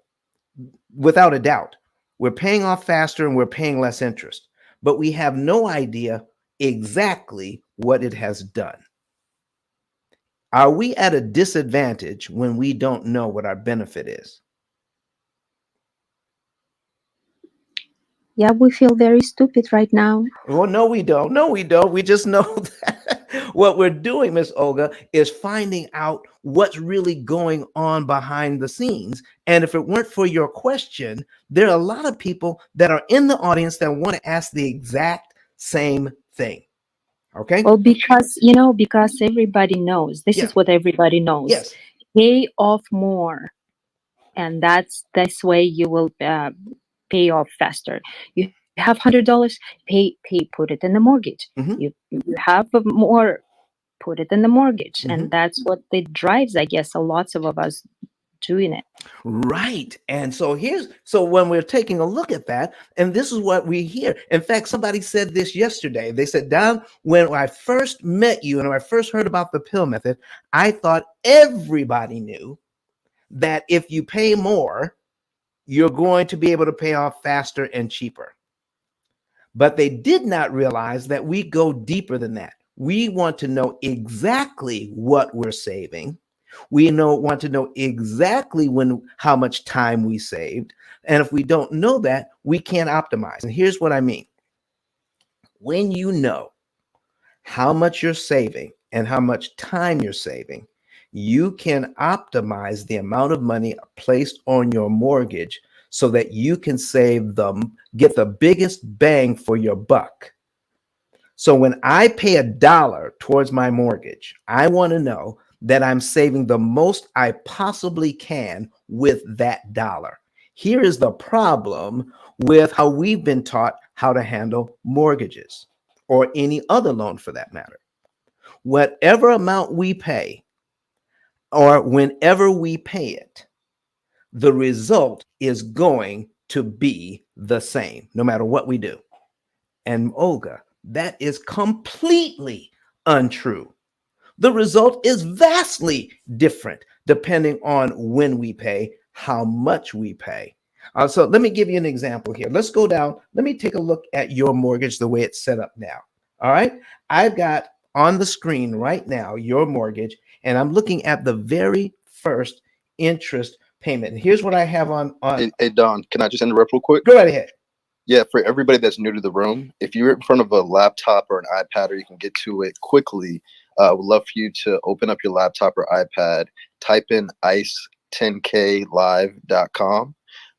without a doubt. We're paying off faster and we're paying less interest, but we have no idea exactly what it has done. Are we at a disadvantage when we don't know what our benefit is? Yeah, we feel very stupid right now. Well, no, we don't. No, we don't. We just know that what we're doing, Miss Olga, is finding out what's really going on behind the scenes. And if it weren't for your question, there are a lot of people that are in the audience that want to ask the exact same thing. Okay. Well, because because everybody knows. This is what everybody knows. Yes. Pay off more, and that's this way you will pay off faster. You have $100, put it in the mortgage. You have more, put it in the mortgage, and that's what it drives, I guess, a lots of us doing it. Right. And so when we're taking a look at that, and this is what we hear. In fact, somebody said this yesterday. They said, "Don, when I first met you and when I first heard about the P.I.L.L method, I thought everybody knew that if you pay more, you're going to be able to pay off faster and cheaper." But they did not realize that we go deeper than that. We want to know exactly what we're saving. We want to know exactly how much time we saved. And if we don't know that, we can't optimize. And here's what I mean. When you know how much you're saving and how much time you're saving, you can optimize the amount of money placed on your mortgage so that you can get the biggest bang for your buck. So when I pay $1 towards my mortgage, I want to know that I'm saving the most I possibly can with that dollar. Here is the problem with how we've been taught how to handle mortgages or any other loan for that matter. Whatever amount we pay, or whenever we pay it, the result is going to be the same, no matter what we do. And Olga, that is completely untrue. The result is vastly different depending on when we pay, how much we pay. So let me give you an example here. Let's go down. Let me take a look at your mortgage the way it's set up now. All right. I've got on the screen right now your mortgage, and I'm looking at the very first interest payment. And here's what I have on. Hey, Don, can I just interrupt real quick? Go right ahead. Yeah, for everybody that's new to the room, if you're in front of a laptop or an iPad, or you can get to it quickly, I would love for you to open up your laptop or iPad, type in ice10klive.com,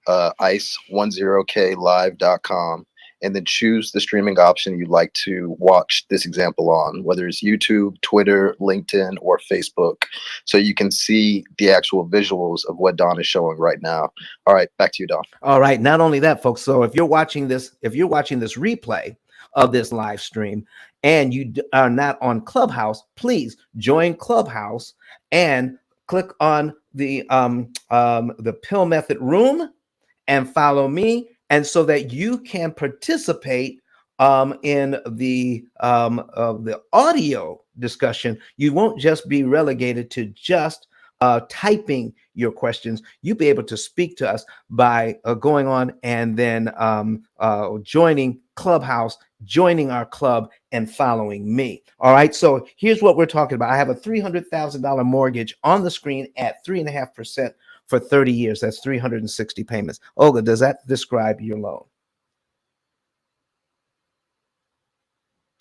ice10klive.com, and then choose the streaming option you'd like to watch this example on, whether it's YouTube, Twitter, LinkedIn, or Facebook, so you can see the actual visuals of what Don is showing right now. All right, back to you, Don. All right. Not only that, folks. So if you're watching this replay of this live stream and you are not on Clubhouse, please join Clubhouse and click on the P.I.L.L Method room and follow me, and so that you can participate in the audio discussion. You won't just be relegated to just typing your questions. You'll be able to speak to us by going on and then joining Clubhouse, joining our club, and following me. All right. So here's what we're talking about. I have a $300,000 mortgage on the screen at 3.5% for 30 years. That's 360 payments. Olga, does that describe your loan?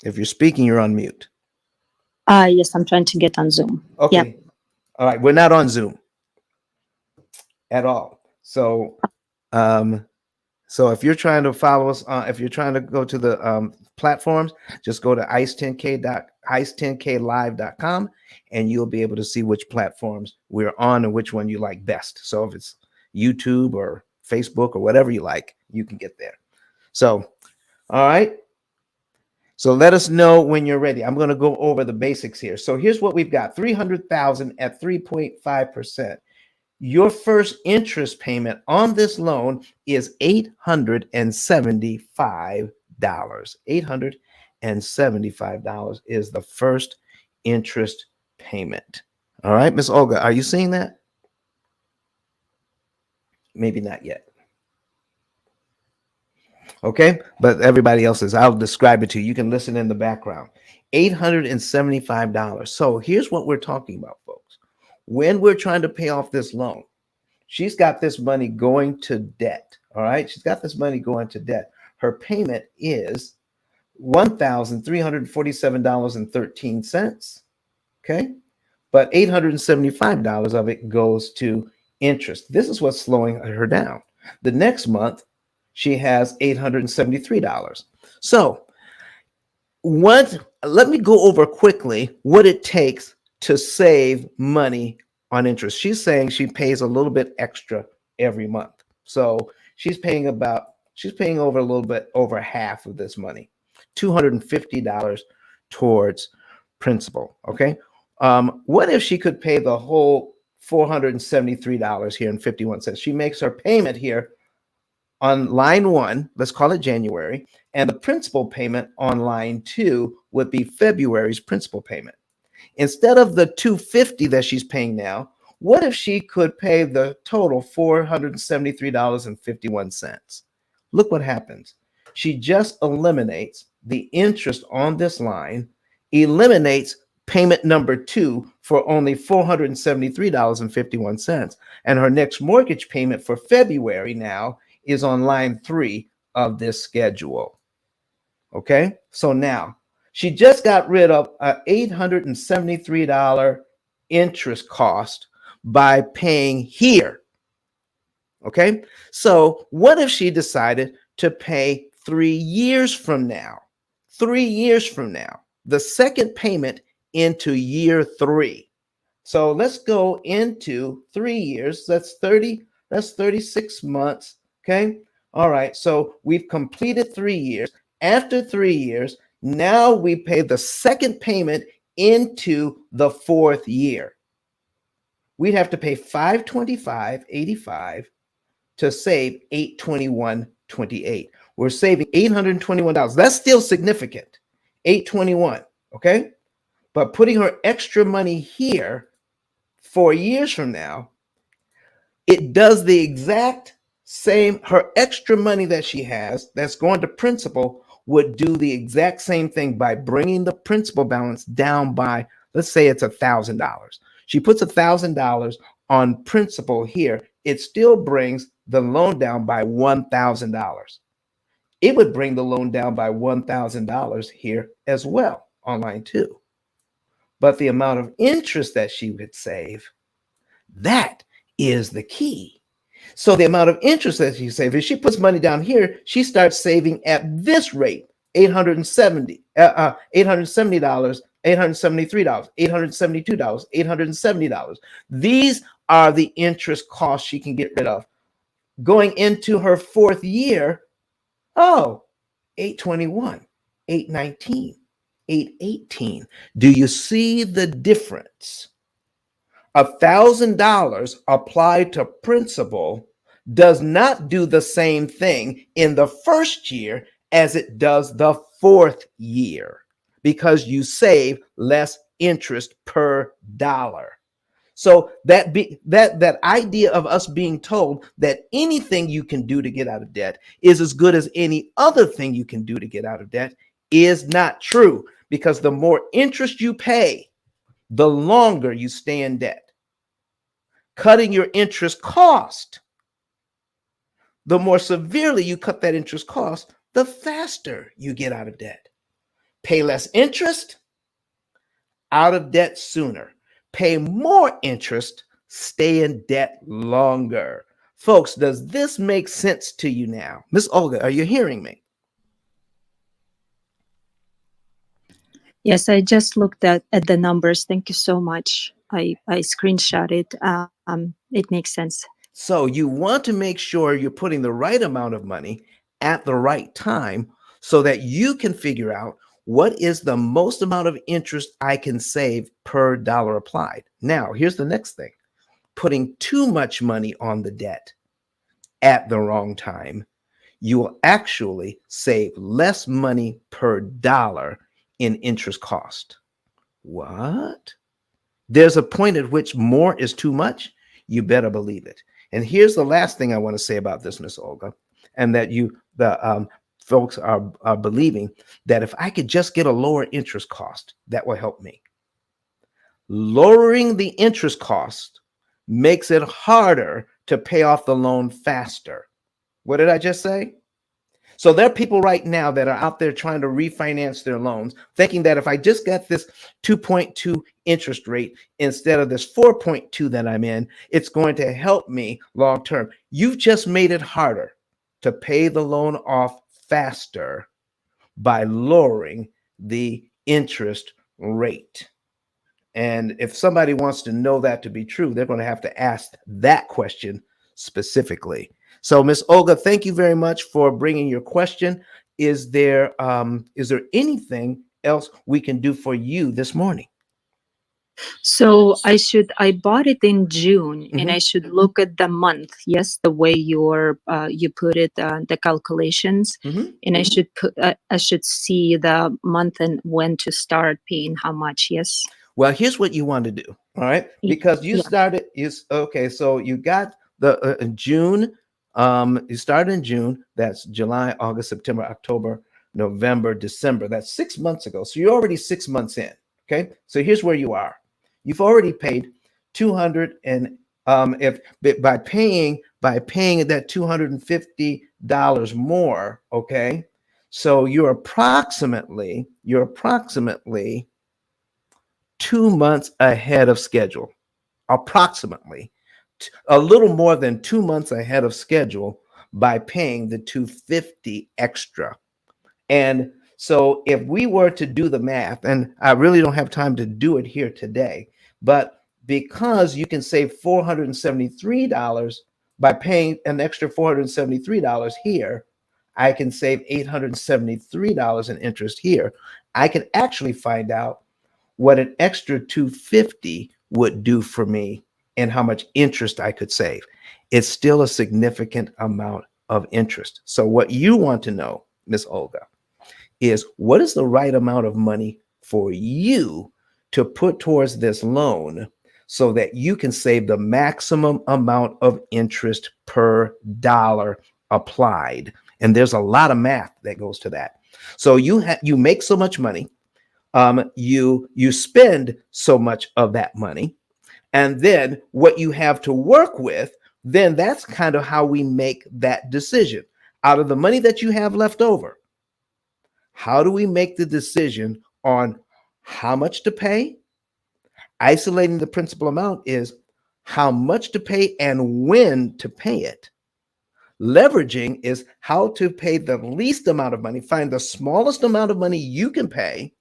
If you're speaking, you're on mute. Yes, I'm trying to get on Zoom. Okay. Yep. All right. We're not on Zoom at all. So, so if you're trying to follow us, if you're trying to go to the platforms, just go to ice10klive.com and you'll be able to see which platforms we're on and which one you like best. So if it's YouTube or Facebook or whatever you like, you can get there. So, all right. So let us know when you're ready. I'm going to go over the basics here. So here's what we've got: 300,000 at 3.5%. Your first interest payment on this loan is $875. $875 is the first interest payment. All right, Miss Olga, are you seeing that? Maybe not yet. Okay, but everybody else is. I'll describe it to you. You can listen in the background. $875. So here's what we're talking about, folks. When we're trying to pay off this loan, she's got this money going to debt. All right, she's got this money going to debt. Her payment is $1,347.13. Okay, but $875 of it goes to interest. This is what's slowing her down. The next month, she has $873. So let me go over quickly what it takes to save money on interest. She's saying she pays a little bit extra every month. So she's paying over a little bit over half of this money, $250 towards principal. Okay. What if she could pay the whole $473 here and 51 cents? She makes her payment here on line 1, let's call it January, and the principal payment on line 2 would be February's principal payment. Instead of the $250 that she's paying now, what if she could pay the total $473.51? Look what happens. She just eliminates the interest on this line, eliminates payment number 2 for only $473.51, and her next mortgage payment for February now is on line 3 of this schedule. Okay, so now she just got rid of an $873 interest cost by paying here. Okay, so what if she decided to pay 3 years from now? 3 years from now, the second payment into year 3. So let's go into 3 years. That's 36 months. Okay. All right. So we've completed 3 years. After 3 years, now we pay the second payment into the 4th year. we'd have to pay $525.85 to save $821.28. We're saving $821. That's still significant. $821, okay? But putting her extra money here 4 years from now, it does the exact same. Her extra money that she has that's going to principal would do the exact same thing by bringing the principal balance down by, let's say it's $1,000. She puts $1,000 on principal here. It still brings the loan down by $1,000. It would bring the loan down by $1,000 here as well on line 2. But the amount of interest that she would save, that is the key. So the amount of interest that she saves, if she puts money down here, she starts saving at this rate, $870, $870, $873, $872, $870. These are the interest costs she can get rid of. Going into her 4th year, oh, 821, 819, 818. Do you see the difference? $1,000 applied to principal does not do the same thing in the 1st year as it does the 4th year because you save less interest per dollar. So that idea of us being told that anything you can do to get out of debt is as good as any other thing you can do to get out of debt is not true, because the more interest you pay, the longer you stay in debt. Cutting your interest cost, the more severely you cut that interest cost, the faster you get out of debt. Pay less interest, out of debt sooner. Pay more interest, stay in debt longer. Folks, does this make sense to you now? Miss Olga, are you hearing me? Yes, I just looked at the numbers. Thank you so much. I screenshot it. It makes sense. So you want to make sure you're putting the right amount of money at the right time so that you can figure out what is the most amount of interest I can save per dollar applied. Now, here's the next thing. Putting too much money on the debt at the wrong time, you will actually save less money per dollar in interest cost. What? There's a point at which more is too much. You better believe it. And here's the last thing I want to say about this, Miss Olga, and that folks are believing that if I could just get a lower interest cost, that will help me. Lowering the interest cost makes it harder to pay off the loan faster. What did I just say? So there are people right now that are out there trying to refinance their loans, thinking that if I just got this 2.2 interest rate instead of this 4.2 that I'm in, it's going to help me long term. You've just made it harder to pay the loan off faster by lowering the interest rate. And if somebody wants to know that to be true, they're going to have to ask that question specifically. So, Miss Olga, thank you very much for bringing your question. Is there anything else we can do for you this morning? So I bought it in June, and I should look at the month. Yes, the way you put it, the calculations, and I should see the month and when to start paying how much. Yes. Well, here's what you want to do. All right, because you started okay. So you got the June. You started in June. That's July, August, September, October, November, December. That's 6 months ago. So you're already 6 months in. Okay. So here's where you are. You've already paid $200, and by paying that $250 more. Okay. So you're approximately 2 months ahead of schedule. Approximately. A little more than 2 months ahead of schedule by paying the $250 extra. And so if we were to do the math, and I really don't have time to do it here today, but because you can save $473 by paying an extra $473 here, I can save $873 in interest here. I can actually find out what an extra $250 would do for me and how much interest I could save. It's still a significant amount of interest. So what you want to know, Miss Olga, is what is the right amount of money for you to put towards this loan so that you can save the maximum amount of interest per dollar applied. And there's a lot of math that goes to that. So you make so much money, you spend so much of that money, and then what you have to work with, then that's kind of how we make that decision. Out of the money that you have left over, how do we make the decision on how much to pay? Isolating the principal amount is how much to pay and when to pay it. Leveraging is how to pay the least amount of money, find the smallest amount of money you can pay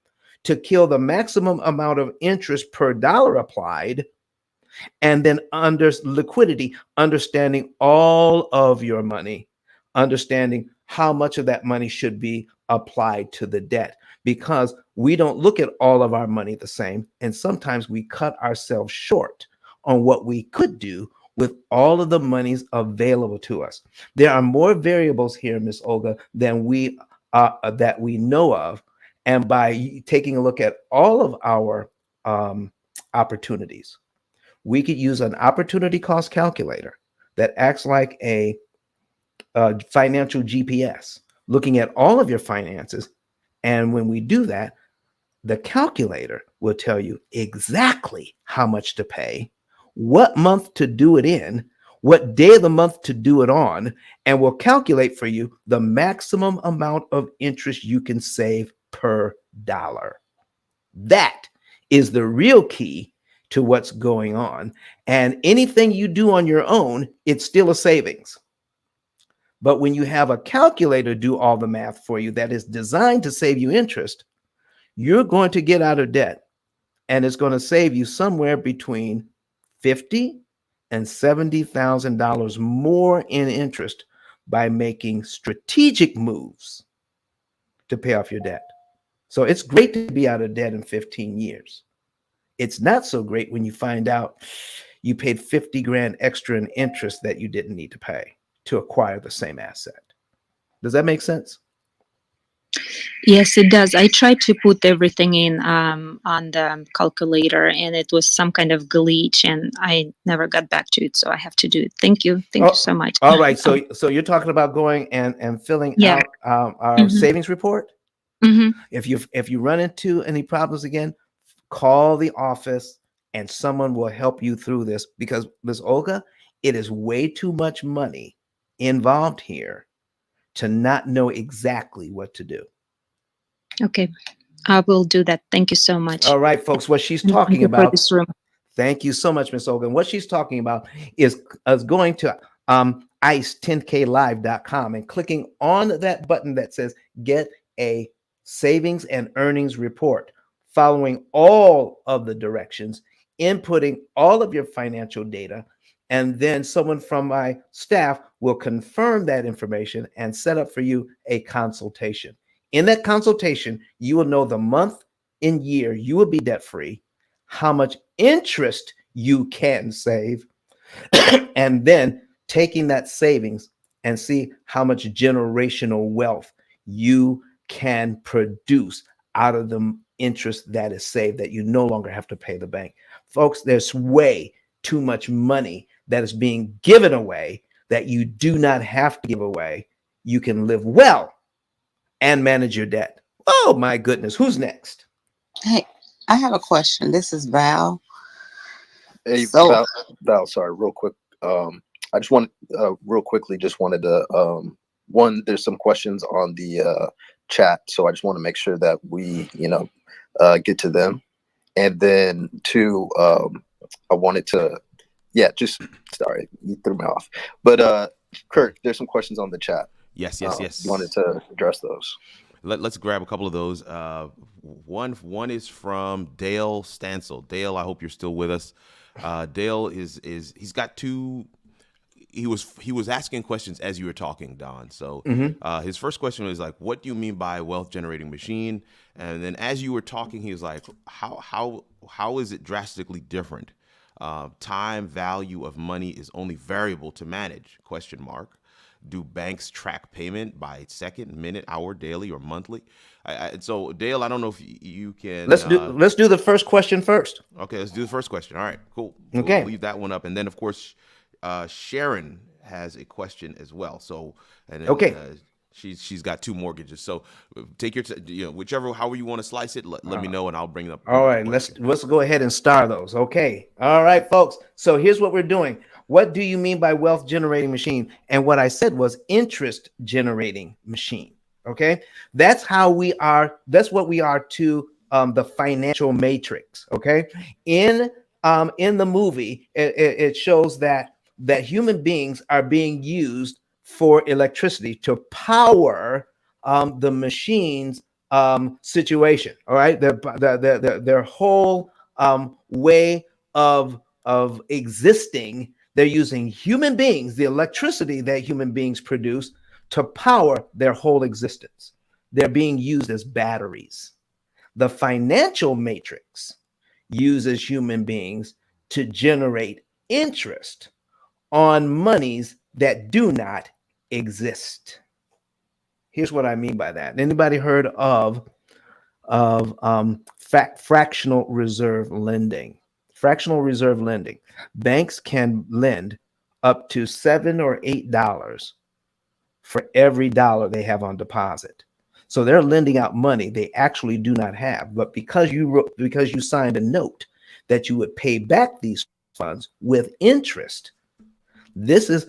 to kill the maximum amount of interest per dollar applied. And then under liquidity, understanding all of your money, understanding how much of that money should be applied to the debt, because we don't look at all of our money the same. And sometimes we cut ourselves short on what we could do with all of the monies available to us. There are more variables here, Miss Olga, than that we know of. And by taking a look at all of our opportunities, we could use an opportunity cost calculator that acts like a financial GPS, looking at all of your finances. And when we do that, the calculator will tell you exactly how much to pay, what month to do it in, what day of the month to do it on, and will calculate for you the maximum amount of interest you can save per dollar. That is the real key to what's going on. And anything you do on your own, it's still a savings. But when you have a calculator do all the math for you that is designed to save you interest, you're going to get out of debt, and it's going to save you somewhere between $50,000 and $70,000 more in interest by making strategic moves to pay off your debt. So it's great to be out of debt in 15 years. It's not so great when you find out you paid 50 grand extra in interest that you didn't need to pay to acquire the same asset. Does that make sense? Yes, it does. I tried to put everything in on the calculator, and it was some kind of glitch, and I never got back to it. So I have to do it. Thank you. Thank you so much. All right. So you're talking about going and filling out our savings report. If you run into any problems again, call the office and someone will help you through this, because Ms. Olga, it is way too much money involved here to not know exactly what to do. Okay, I will do that. Thank you so much. All right, folks, what she's talking about. Thank you so much, Ms. Olga. And what she's talking about is going to ice10klive.com and clicking on that button that says get a savings and earnings report, following all of the directions, inputting all of your financial data, and then someone from my staff will confirm that information and set up for you a consultation. In that consultation, you will know the month and year you will be debt-free, how much interest you can save, and then taking that savings and see how much generational wealth you can produce out of the interest that is saved, that you no longer have to pay the bank. Folks, there's way too much money that is being given away that you do not have to give away. You can live well and manage your debt. Oh my goodness, who's next? Hey, I have a question. This is Val. Hey, Val, sorry, real quick. I just want real quickly, just wanted to one, there's some questions on the chat, so I just want to make sure that we, get to them. And then two, I wanted to, sorry, you threw me off. But Kirk, there's some questions on the chat. Yes. Wanted to address those. Let's grab a couple of those. One is from Dale Stansel. Dale, I hope you're still with us. Dale he's got two. He was asking questions as you were talking, Don. So his first question was like, "What do you mean by wealth generating machine?" And then as you were talking, he was like, "How is it drastically different Time value of money is only variable to manage? Question mark. Do banks track payment by second, minute, hour, daily, or monthly? So Dale, I don't know if you can. Let's do the first question first. Okay, let's do the first question. All right, cool. We'll Okay. leave that one up, and then of course, Sharon has a question as well. So, and then, Okay. she's got two mortgages. So take your whichever, however you want to slice it. Let me know, and I'll bring it up. All right, let's go ahead and star those. Okay. All right, folks. So here's what we're doing. What do you mean by wealth generating machine? And what I said was interest generating machine. Okay. That's how we are. That's what we are to the financial matrix. Okay. In the movie, it shows that human beings are being used for electricity to power the machines situation. All right, their whole way of existing. They're using human beings, the electricity that human beings produce, to power their whole existence. They're being used as batteries. The financial matrix uses human beings to generate interest on monies that do not exist. Here's what I mean by that. Anybody heard of fractional reserve lending? Fractional reserve lending. Banks can lend up to $7 or $8 for every dollar they have on deposit. So they're lending out money they actually do not have, but because you signed a note that you would pay back these funds with interest. This is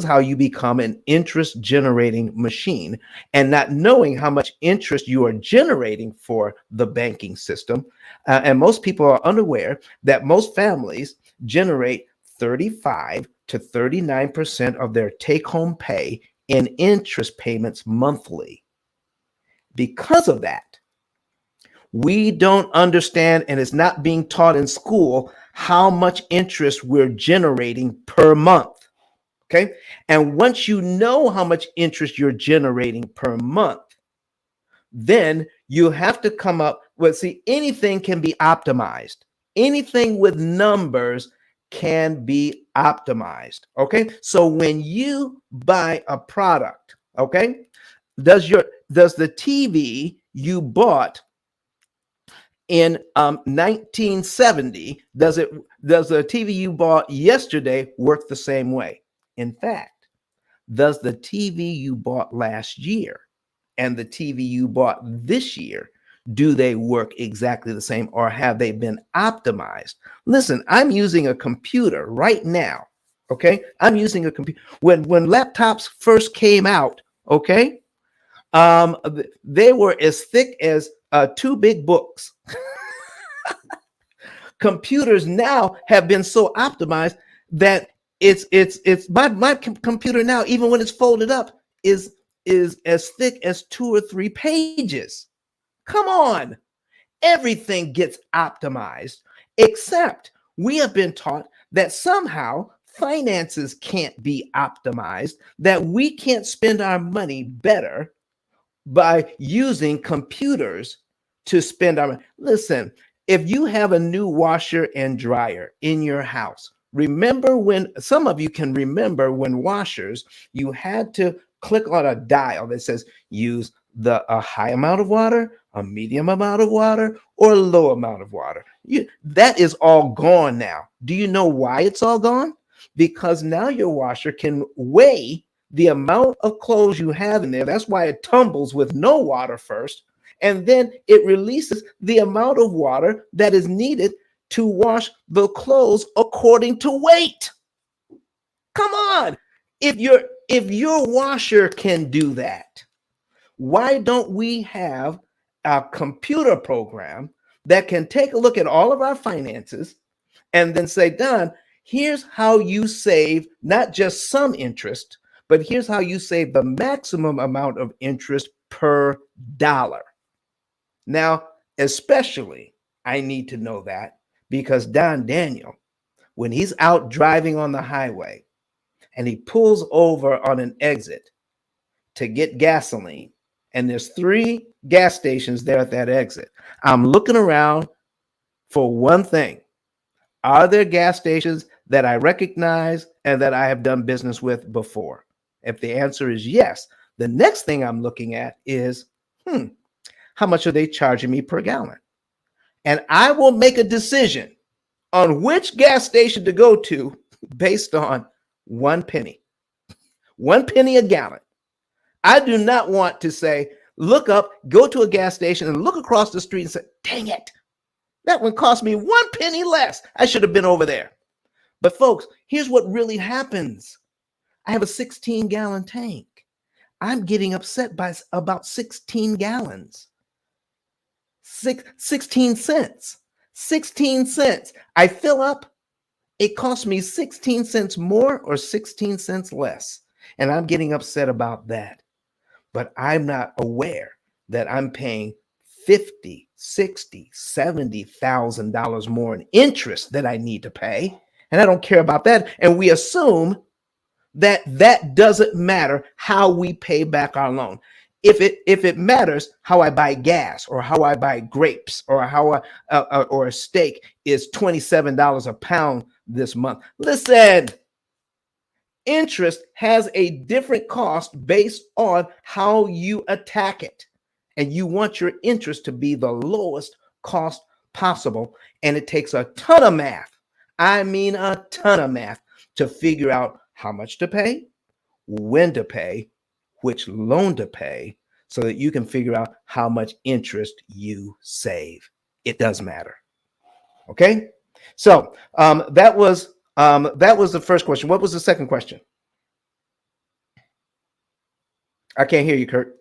how you become an interest generating machine, and not knowing how much interest you are generating for the banking system. And most people are unaware that most families generate 35 to 39% of their take home pay in interest payments monthly. Because of that, we don't understand, and it's not being taught in school, how much interest we're generating per month. Okay. And once you know how much interest you're generating per month, then you have to come up with, anything can be optimized. Anything with numbers can be optimized. Okay. So when you buy a product, okay, does the TV you bought in 1970, does the TV you bought yesterday work the same way? In fact, does the TV you bought last year and the TV you bought this year, do they work exactly the same, or have they been optimized? Listen, I'm using a computer right now. Okay. I'm using a computer. When laptops first came out, okay, they were as thick as 2 big books. Computers now have been so optimized that it's my computer now, even when it's folded up, is as thick as 2 or 3 pages. Come on. Everything gets optimized, except we have been taught that somehow finances can't be optimized, that we can't spend our money better by using computers to spend our money. Listen, if you have a new washer and dryer in your house, remember when, some of you can remember when washers, you had to click on a dial that says use a high amount of water, a medium amount of water, or a low amount of water. That is all gone now. Do you know why it's all gone? Because now your washer can weigh the amount of clothes you have in there. That's why it tumbles with no water first. And then it releases the amount of water that is needed to wash the clothes according to weight. Come on. If your washer can do that, why don't we have a computer program that can take a look at all of our finances and then say, Don, here's how you save not just some interest, but here's how you save the maximum amount of interest per dollar. Now, especially, I need to know that because Don Daniel, when he's out driving on the highway and he pulls over on an exit to get gasoline, and there's 3 gas stations there at that exit, I'm looking around for one thing. Are there gas stations that I recognize and that I have done business with before? If the answer is yes, the next thing I'm looking at is, how much are they charging me per gallon? And I will make a decision on which gas station to go to based on 1 penny. 1 penny a gallon. I do not want to say, look up, go to a gas station and look across the street and say, dang it, that one cost me 1 penny less. I should have been over there. But folks, here's what really happens. I have a 16-gallon tank. I'm getting upset by about 16 gallons. 16 cents. 16 cents. I fill up. It costs me 16 cents more or 16 cents less. And I'm getting upset about that. But I'm not aware that I'm paying $50, $60, $70,000 more in interest that I need to pay. And I don't care about that. And we assume that that doesn't matter how we pay back our loan. If it matters how I buy gas or how I buy grapes or how or a steak is $27 a pound this month. Listen, interest has a different cost based on how you attack it. And you want your interest to be the lowest cost possible. And it takes a ton of math. I mean, a ton of math to figure out how much to pay, when to pay, which loan to pay, so that you can figure out how much interest you save. It does matter. Okay? So that was the first question. What was the second question? I can't hear you, Kurt.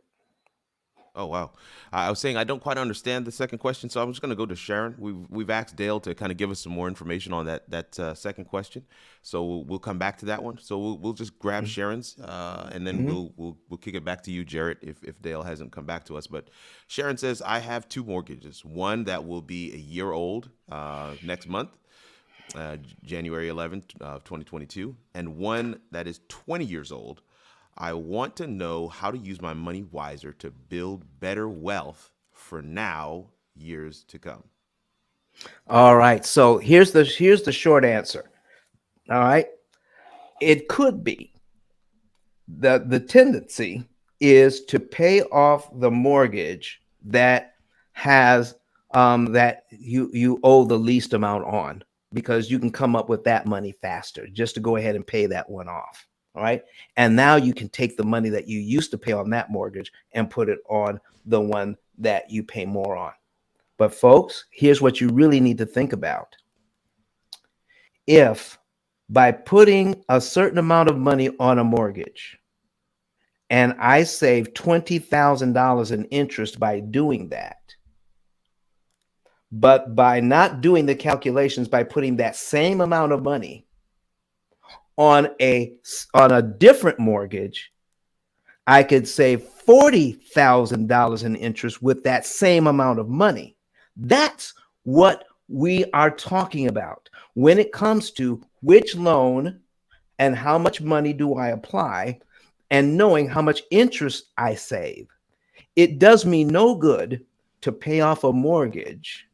Oh, wow. I was saying I don't quite understand the second question, so I'm just going to go to Sharon. We've asked Dale to kind of give us some more information on that second question, so we'll come back to that one. So we'll just grab Sharon's, and then we'll kick it back to you, Jarrett, if Dale hasn't come back to us. But Sharon says, I have 2 mortgages, one that will be a year old next month, January 11th, 2022, and one that is 20 years old. I want to know how to use my money wiser to build better wealth for now, years to come. All right. So here's the short answer. All right. It could be the tendency is to pay off the mortgage that has that you owe the least amount on, because you can come up with that money faster just to go ahead and pay that one off. All right. And now you can take the money that you used to pay on that mortgage and put it on the one that you pay more on. But folks, here's what you really need to think about. If by putting a certain amount of money on a mortgage and I save $20,000 in interest by doing that, but by not doing the calculations, by putting that same amount of money on a different mortgage, I could save $40,000 in interest with that same amount of money. That's what we are talking about when it comes to which loan and how much money do I apply, and knowing how much interest I save. It does me no good to pay off a mortgage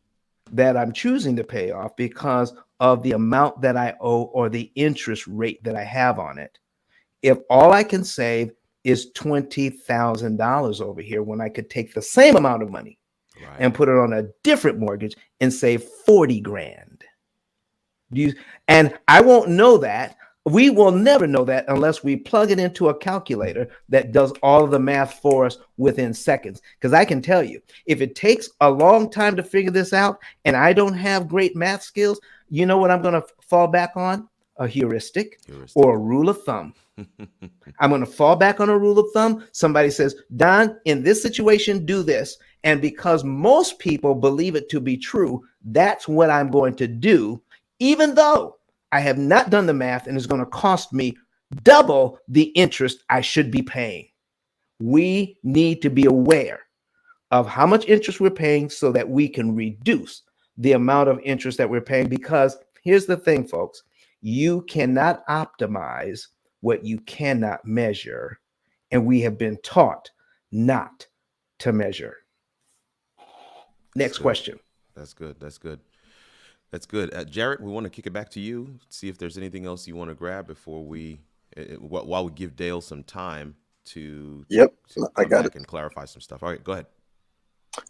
that I'm choosing to pay off because of the amount that I owe or the interest rate that I have on it, if all I can save is $20,000 over here, when I could take the same amount of money and put it on a different mortgage and save 40 grand. And I won't know that. We will never know that unless we plug it into a calculator that does all of the math for us within seconds. Because I can tell you, if it takes a long time to figure this out and I don't have great math skills, you know what I'm going to fall back on? A heuristic or a rule of thumb. I'm going to fall back on a rule of thumb. Somebody says, Don, in this situation, do this. And because most people believe it to be true, that's what I'm going to do, even though I have not done the math and it's going to cost me double the interest I should be paying. We need to be aware of how much interest we're paying so that we can reduce the amount of interest that we're paying. Because here's the thing, folks, you cannot optimize what you cannot measure. And we have been taught not to measure. Next question. That's good. That's good. That's good. Jarrett, we want to kick it back to you, see if there's anything else you want to grab before while we give Dale some time to I come got back it. and clarify some stuff. All right, go ahead.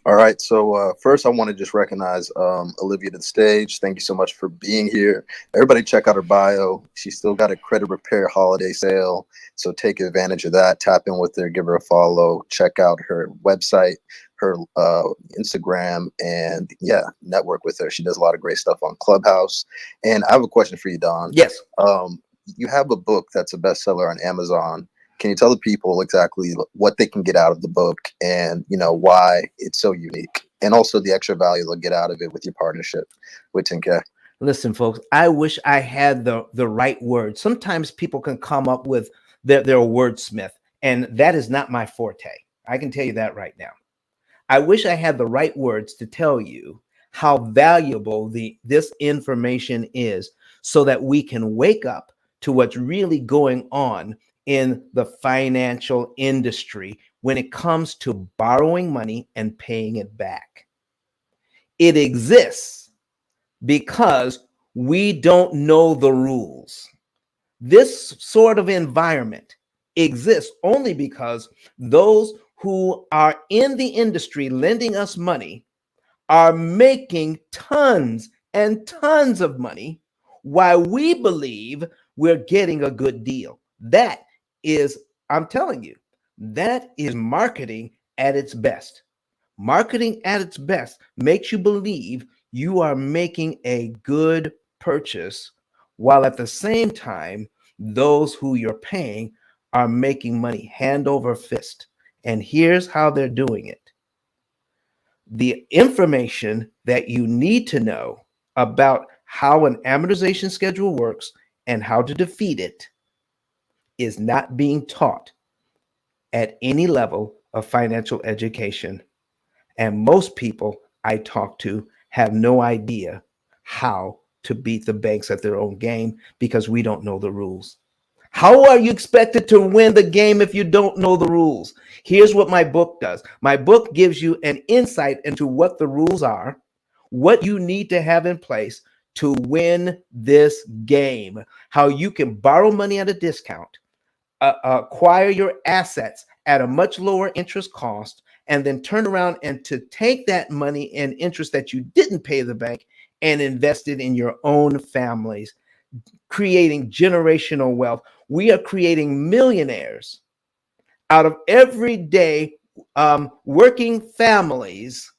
All right. So first, I want to just recognize Olivia to the stage. Thank you so much for being here. Everybody, check out her bio. She's still got a credit repair holiday sale, so take advantage of that. Tap in with her, give her a follow. Check out her website, her Instagram, and network with her. She does a lot of great stuff on Clubhouse. And I have a question for you, Don. Yes. You have a book that's a bestseller on Amazon. Can you tell the people exactly what they can get out of the book and, why it's so unique, and also the extra value they'll get out of it with your partnership with 10K? Listen, folks, I wish I had the right word. Sometimes people can come up with their wordsmith, and that is not my forte. I can tell you that right now. I wish I had the right words to tell you how valuable this information is, so that we can wake up to what's really going on in the financial industry when it comes to borrowing money and paying it back. It exists because we don't know the rules. This sort of environment exists only because those who are in the industry lending us money are making tons and tons of money while we believe we're getting a good deal. That is, I'm telling you, that is marketing at its best. Marketing at its best makes you believe you are making a good purchase, while at the same time, those who you're paying are making money hand over fist. And here's how they're doing it. The information that you need to know about how an amortization schedule works and how to defeat it is not being taught at any level of financial education. And most people I talk to have no idea how to beat the banks at their own game, because we don't know the rules. How are you expected to win the game if you don't know the rules? Here's what my book does. My book gives you an insight into what the rules are, what you need to have in place to win this game, how you can borrow money at a discount, acquire your assets at a much lower interest cost, and then turn around and to take that money and interest that you didn't pay the bank and invest it in your own families, creating generational wealth. We are creating millionaires out of everyday working families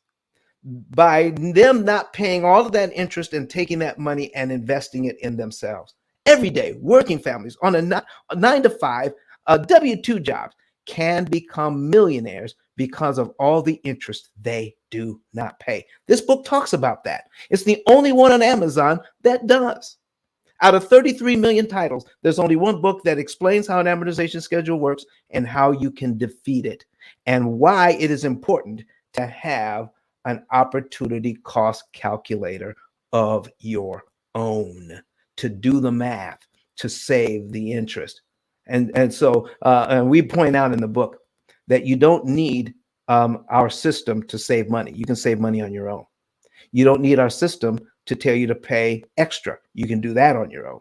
by them not paying all of that interest and taking that money and investing it in themselves. Everyday working families on a 9 to 5 W-2 jobs can become millionaires because of all the interest they do not pay. This book talks about that. It's the only one on Amazon that does. Out of 33 million titles, there's only one book that explains how an amortization schedule works and how you can defeat it, and why it is important to have an opportunity cost calculator of your own to do the math, to save the interest. And so we point out in the book that you don't need our system to save money. You can save money on your own. You don't need our system to tell you to pay extra. You can do that on your own.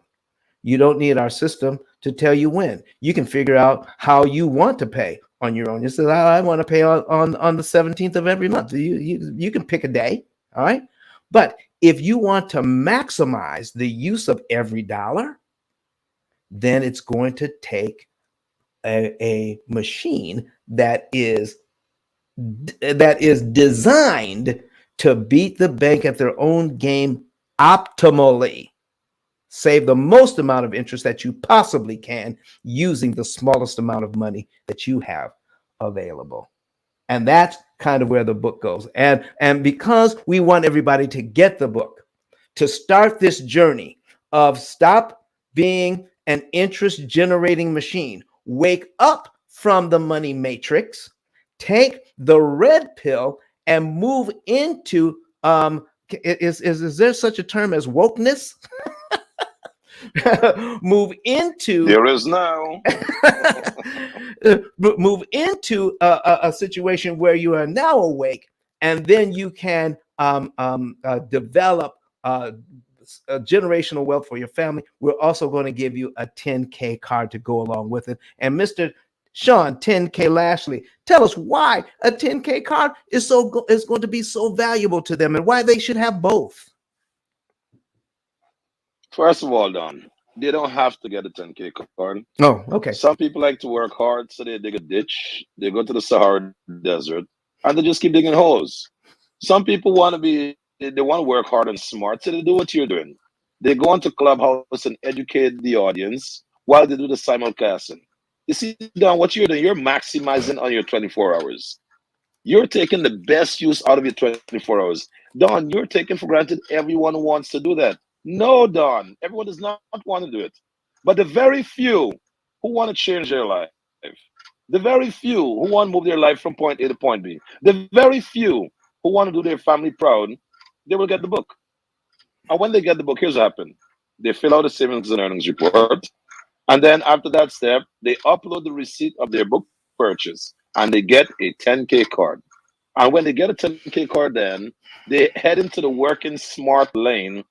You don't need our system to tell you when. You can figure out how you want to pay on your own. You say, I want to pay on the 17th of every month. You can pick a day, all right? But if you want to maximize the use of every dollar, then it's going to take a machine that is designed to beat the bank at their own game optimally. Save the most amount of interest that you possibly can using the smallest amount of money that you have available. And that's kind of where the book goes. And because we want everybody to get the book, to start this journey of stop being an interest generating machine, wake up from the money matrix, take the red pill, and move into is there such a term as wokeness? Move into there is now move into a situation where you are now awake, and then you can develop generational wealth for your family, we're also going to give you a 10K card to go along with it. And Mr. Sean 10K Lashley, tell us why a 10K card is going to be so valuable to them and why they should have both. First of all, Don, they don't have to get a 10K card. Oh, okay. Some people like to work hard, so they dig a ditch, they go to the Sahara Desert, and they just keep digging holes. Some people want to they want to work hard and smart, so they do what you're doing. They go into Clubhouse and educate the audience while they do the simulcasting. You see, Don, what you're doing, you're maximizing on your 24 hours. You're taking the best use out of your 24 hours. Don, you're taking for granted everyone wants to do that. No, Don, everyone does not want to do it. But the very few who want to change their life, the very few who want to move their life from point A to point B, the very few who want to do their family proud, they will get the book. And when they get the book, here's what happens. They fill out a savings and earnings report. And then after that step, they upload the receipt of their book purchase and they get a 10K card. And when they get a 10K card, then they head into the working smart lane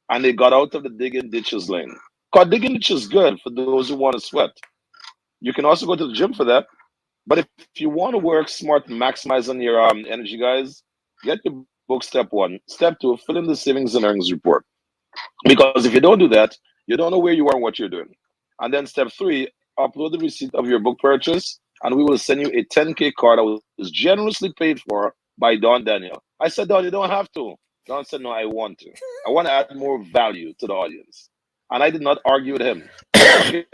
and they got out of the digging ditches lane. Because digging ditches is good for those who want to sweat. You can also go to the gym for that. But if you want to work smart and maximize on your energy, guys, get your book step one. Step two, fill in the savings and earnings report. Because if you don't do that, you don't know where you are and what you're doing. And then step three, upload the receipt of your book purchase, and we will send you a 10K card that was generously paid for by Don Daniel. I said, Don, you don't have to. Don said, no, I want to. I want to add more value to the audience. And I did not argue with him. Okay?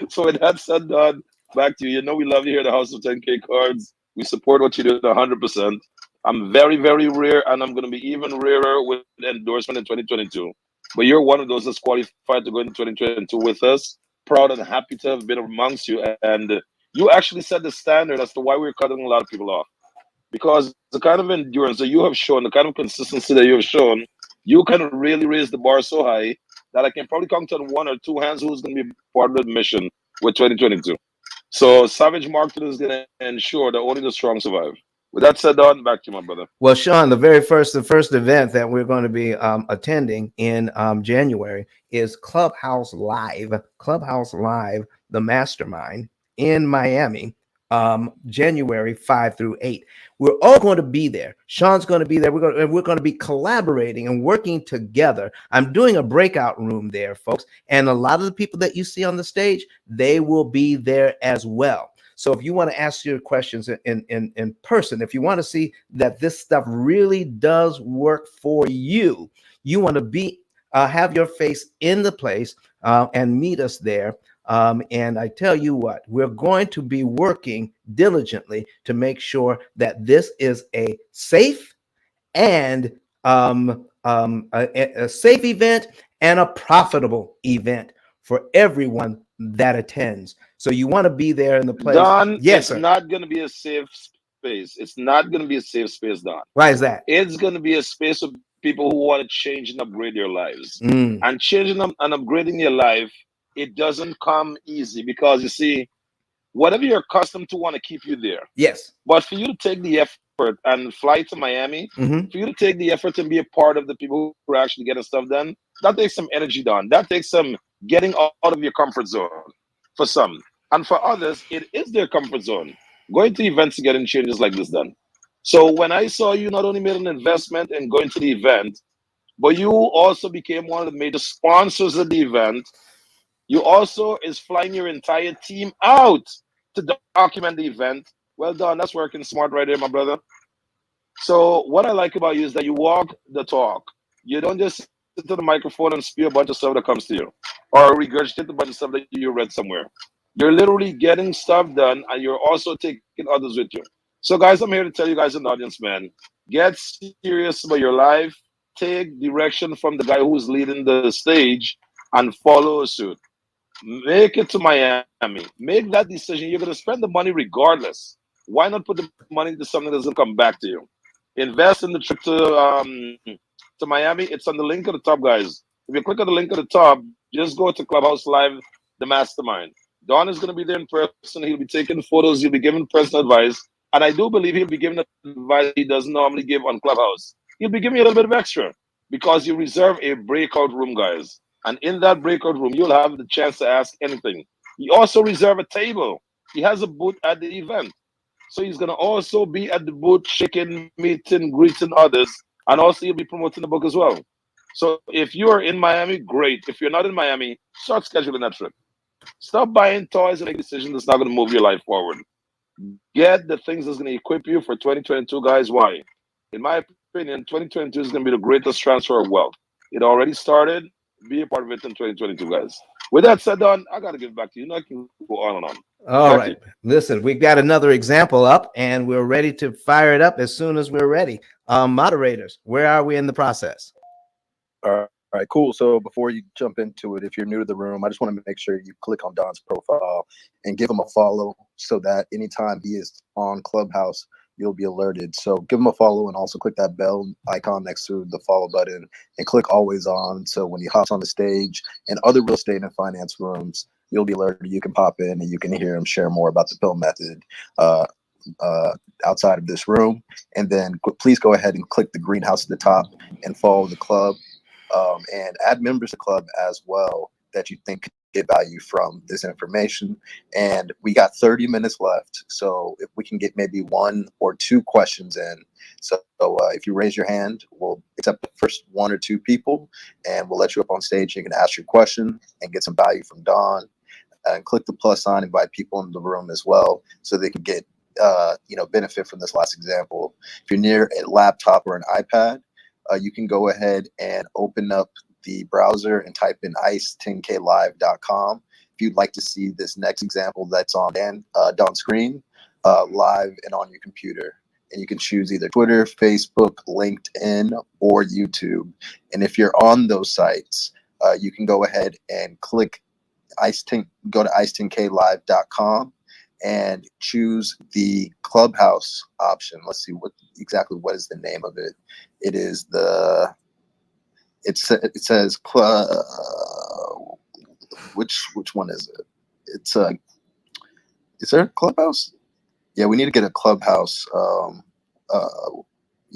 So with that said, Don, back to you. You know we love you here at the House of 10K Cards. We support what you do 100%. I'm very, very rare, and I'm going to be even rarer with endorsement in 2022. But you're one of those that's qualified to go into 2022 with us. Proud and happy to have been amongst you. And you actually set the standard as to why we're cutting a lot of people off. Because the kind of endurance that you have shown, the kind of consistency that you have shown, you kind of really raised the bar so high that I can probably count on one or two hands who's going to be part of the mission with 2022. So Savage Marketing is going to ensure that only the strong survive. With that said, Don, back to you, my brother. Well, Sean, the first event that we're going to be attending in January is Clubhouse Live, the Mastermind in Miami, January 5 through 8. We're all going to be there. Sean's going to be there. We're going to be collaborating and working together. I'm doing a breakout room there, folks, and a lot of the people that you see on the stage, they will be there as well. So if you want to ask your questions in person, if you want to see that this stuff really does work for you, you want to be have your face in the place and meet us there. And I tell you what, we're going to be working diligently to make sure that this is a safe and a safe event and a profitable event for everyone that attends. So you want to be there in the place. Don, yes, it's sir. not going to be a safe space. It's not going to be a safe space, Don. Why is that? It's going to be a space of people who want to change and upgrade their lives. And changing them and upgrading your life, it doesn't come easy because you see, whatever you're accustomed to want to keep you there. Yes. But for you to take the effort and fly to Miami, for you to take the effort and be a part of the people who are actually getting stuff done, that takes some energy, Don. That takes some getting out of your comfort zone for some. And for others, it is their comfort zone. Going to events and getting changes like this done. So when I saw you not only made an investment in going to the event, but you also became one of the major sponsors of the event. You also is flying your entire team out to document the event. Well done. That's working smart right there, my brother. So what I like about you is that you walk the talk. You don't just sit to the microphone and spew a bunch of stuff that comes to you or regurgitate a bunch of stuff that you read somewhere. You're literally getting stuff done and you're also taking others with you. So guys, I'm here to tell you guys in the audience, man, get serious about your life. Take direction from the guy who's leading the stage and follow suit. Make it to Miami. Make that decision. You're going to spend the money regardless. Why not put the money into something that doesn't come back to you? Invest in the trip to Miami. It's on the link at the top, guys. If you click on the link at the top, just go to Clubhouse Live, the Mastermind. Don is going to be there in person. He'll be taking photos. He'll be giving personal advice. And I do believe he'll be giving advice he doesn't normally give on Clubhouse. he'll be giving you a little bit of extra because you reserve a breakout room, guys. And in that breakout room, you'll have the chance to ask anything. He also reserve a table. He has a booth at the event. So he's going to also be at the booth, shaking, meeting, greeting others. And also he'll be promoting the book as well. So if you are in Miami, great. If you're not in Miami, start scheduling that trip. Stop buying toys and making decisions that's not going to move your life forward. Get the things that's going to equip you for 2022, guys. Why? In my opinion, 2022 is going to be the greatest transfer of wealth. It already started. Be a part of it in 2022, guys. With that said, Don, I got to give it back to you. I can go on and on. All right. Listen, we've got another example up and we're ready to fire it up as soon as we're ready. Moderators, where are we in the process? All right, cool. So before you jump into it, if you're new to the room, I just want to make sure you click on Don's profile and give him a follow so that anytime he is on Clubhouse, you'll be alerted. So give him a follow and also click that bell icon next to the follow button and click always on. So when he hops on the stage and other real estate and finance rooms, you'll be alerted. You can pop in and you can hear him share more about the P.I.L.L method outside of this room. And then please go ahead and click the greenhouse at the top and follow the club. And add members to the club as well that you think could get value from this information. And we got 30 minutes left. So if we can get maybe 1 or 2 questions in. So if you raise your hand, we'll accept the first 1 or 2 people and we'll let you up on stage. You can ask your question and get some value from Don. And click the plus sign, invite people into the room as well so they can get benefit from this last example. If you're near a laptop or an iPad, you can go ahead and open up the browser and type in ice10klive.com if you'd like to see this next example that's on Don's screen, live and on your computer. And you can choose either Twitter, Facebook, LinkedIn, or YouTube. And if you're on those sites, you can go ahead and click go to ice10klive.com and choose the Clubhouse option. Let's see what is the name of it. It is it says which one is it? Is there a Clubhouse? Yeah, we need to get a Clubhouse.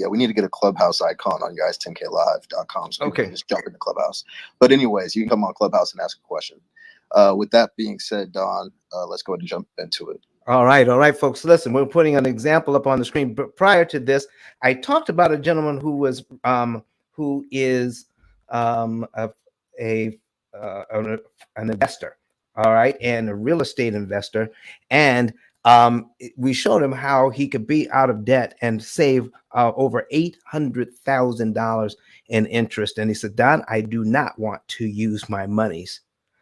We need to get a Clubhouse icon on your ice10klive.com so you can just jump into Clubhouse. But anyways, you can come on Clubhouse and ask a question. With that being said, Don, let's go ahead and jump into it. All right, folks. Listen, we're putting an example up on the screen. But prior to this, I talked about a gentleman who is an investor, all right, and a real estate investor, and we showed him how he could be out of debt and save over $800,000 in interest. And he said, Don, I do not want to use my monies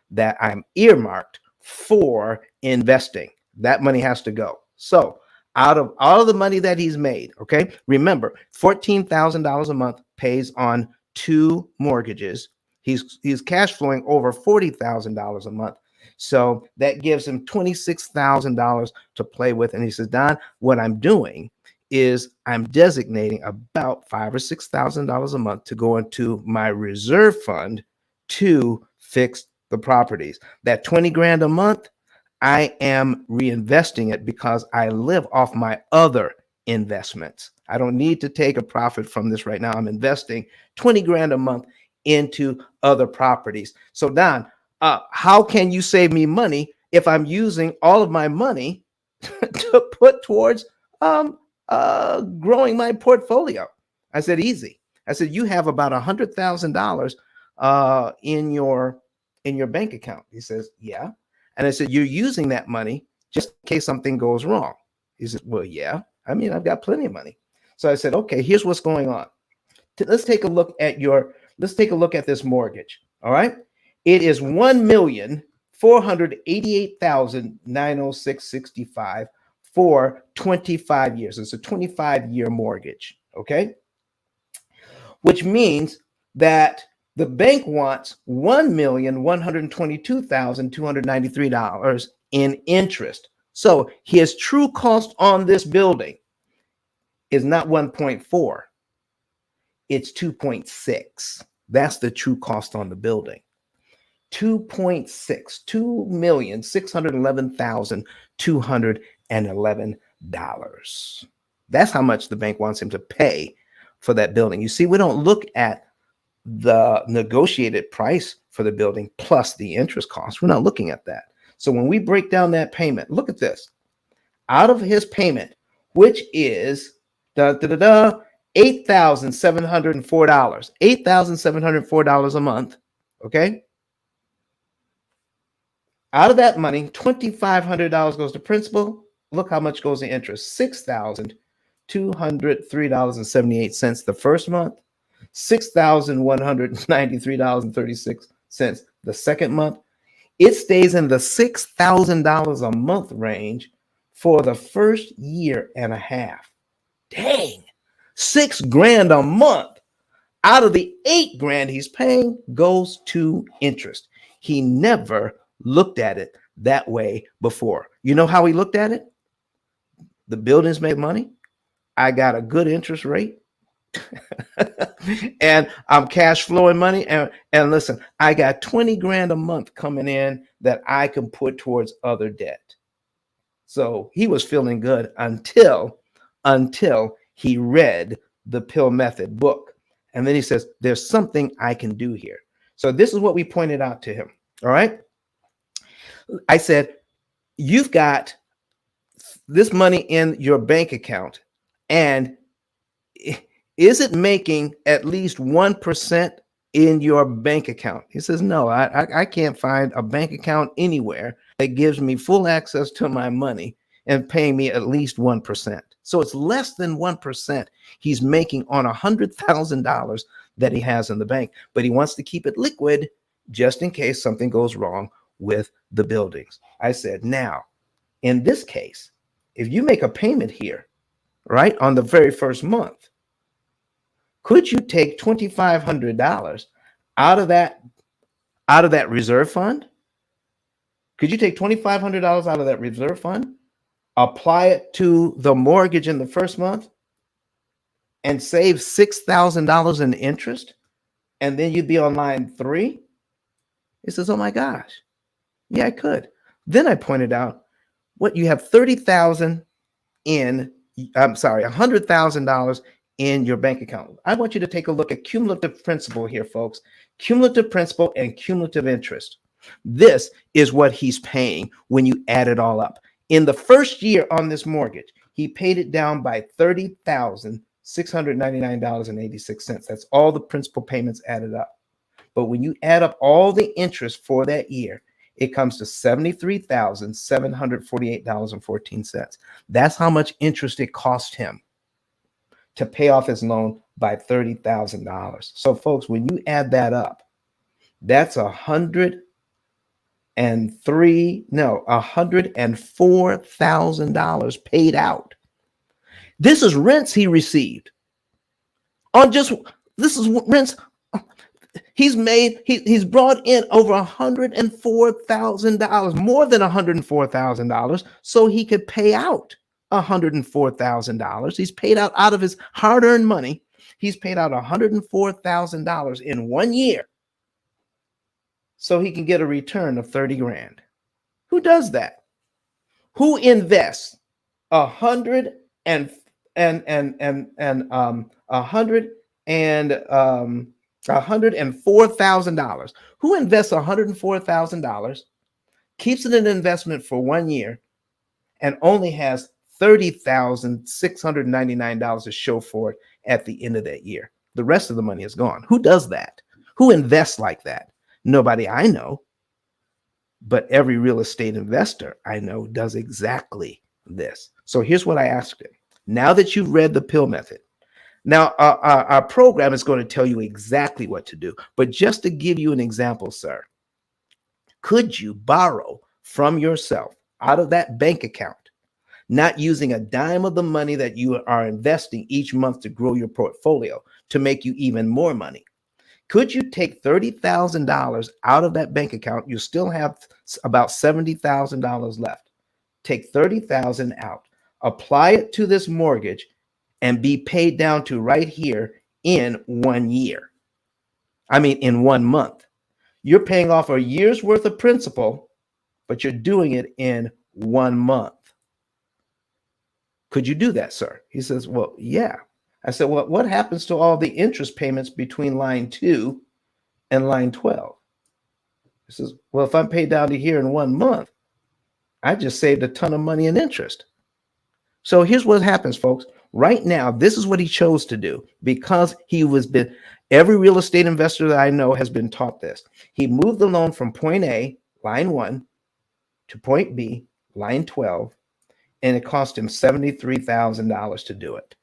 that I'm earmarked for investing. That money has to go. So out of all of the money that he's made, okay, remember, $14,000 a month pays on 2 mortgages. He's cash flowing over $40,000 a month. So that gives him $26,000 to play with. And he says, Don, what I'm doing is I'm designating about $5,000 or $6,000 a month to go into my reserve fund to fix the properties. That 20 grand a month, I am reinvesting it because I live off my other investments. I don't need to take a profit from this right now. I'm investing 20 grand a month into other properties. So Don, how can you save me money if I'm using all of my money to put towards growing my portfolio? I said, easy. I said, you have about $100,000 in your bank account. He says, yeah. And I said, you're using that money just in case something goes wrong. He said, well, yeah. I mean, I've got plenty of money. So I said, okay, here's what's going on. Let's take a look at this mortgage. All right. It is $1,488,906.65 for 25 years. It's a 25-year mortgage. Okay. Which means that the bank wants $1,122,293 in interest. So his true cost on this building is not 1.4. It's 2.6. That's the true cost on the building. 2.6, $2,611,211. That's how much the bank wants him to pay for that building. You see, we don't look at the negotiated price for the building plus the interest cost. We're not looking at that. So when we break down that payment, look at this. Out of his payment, which is $8,704, $8,704 a month, okay? Out of that money, $2,500 goes to principal. Look how much goes to interest. $6,203.78 the first month, $6,193.36 the second month. It stays in the $6,000 a month range for the first year and a half. Dang, $6,000 a month out of the $8,000 he's paying goes to interest. He never looked at it that way before. You know how he looked at it? The buildings made money. I got a good interest rate. And I'm cash flowing money. And listen, I got $20,000 a month coming in that I can put towards other debt. So he was feeling good until he read the P.I.L.L method book. And then he says, there's something I can do here. So this is what we pointed out to him. All right. I said, you've got this money in your bank account, and is it making at least 1% in your bank account? He says, no, I can't find a bank account anywhere that gives me full access to my money and paying me at least 1%. So it's less than 1% he's making on $100,000 that he has in the bank, but he wants to keep it liquid just in case something goes wrong with the buildings. I said, now, in this case, if you make a payment here, right, on the very first month, could you take $2,500 out of that reserve fund? Could you take $2,500 out of that reserve fund, apply it to the mortgage in the first month, and save $6,000 in interest, and then you'd be on line 3? He says, oh my gosh, yeah, I could. Then I pointed out, what, you have $100,000 in your bank account. I want you to take a look at cumulative principal here, folks. Cumulative principal and cumulative interest. This is what he's paying when you add it all up. In the first year on this mortgage, he paid it down by $30,699.86. That's all the principal payments added up. But when you add up all the interest for that year, it comes to $73,748.14. That's how much interest it cost him to pay off his loan by $30,000. So folks, when you add that up, that's $104,000 paid out. This is rents he received on this is rents. He's brought in over $104,000, more than $104,000, so he could pay out $104,000. He's paid out of his hard-earned money. He's paid out $104,000 in 1 year, so he can get a return of $30,000. Who does that? Who invests $104,000? Who invests $104,000, keeps it in investment for 1 year, and only has $30,699 to show for it at the end of that year? The rest of the money is gone. Who does that? Who invests like that? Nobody I know, but every real estate investor I know does exactly this. So here's what I asked him. Now that you've read the P.I.L.L method, now our program is going to tell you exactly what to do. But just to give you an example, sir, could you borrow from yourself out of that bank account, not using a dime of the money that you are investing each month to grow your portfolio to make you even more money? Could you take $30,000 out of that bank account? You still have about $70,000 left. Take $30,000 out, apply it to this mortgage, and be paid down to right here in 1 year. I mean, in 1 month. You're paying off a year's worth of principal, but you're doing it in 1 month. Could you do that, sir? He says, well, yeah. I said, well, what happens to all the interest payments between line 2 and line 12? He says, well, if I'm paid down to here in 1 month, I just saved a ton of money in interest. So here's what happens, folks. Right now, this is what he chose to do because every real estate investor that I know has been taught this. He moved the loan from point A, line 1, to point B, line 12, and it cost him $73,000 to do it.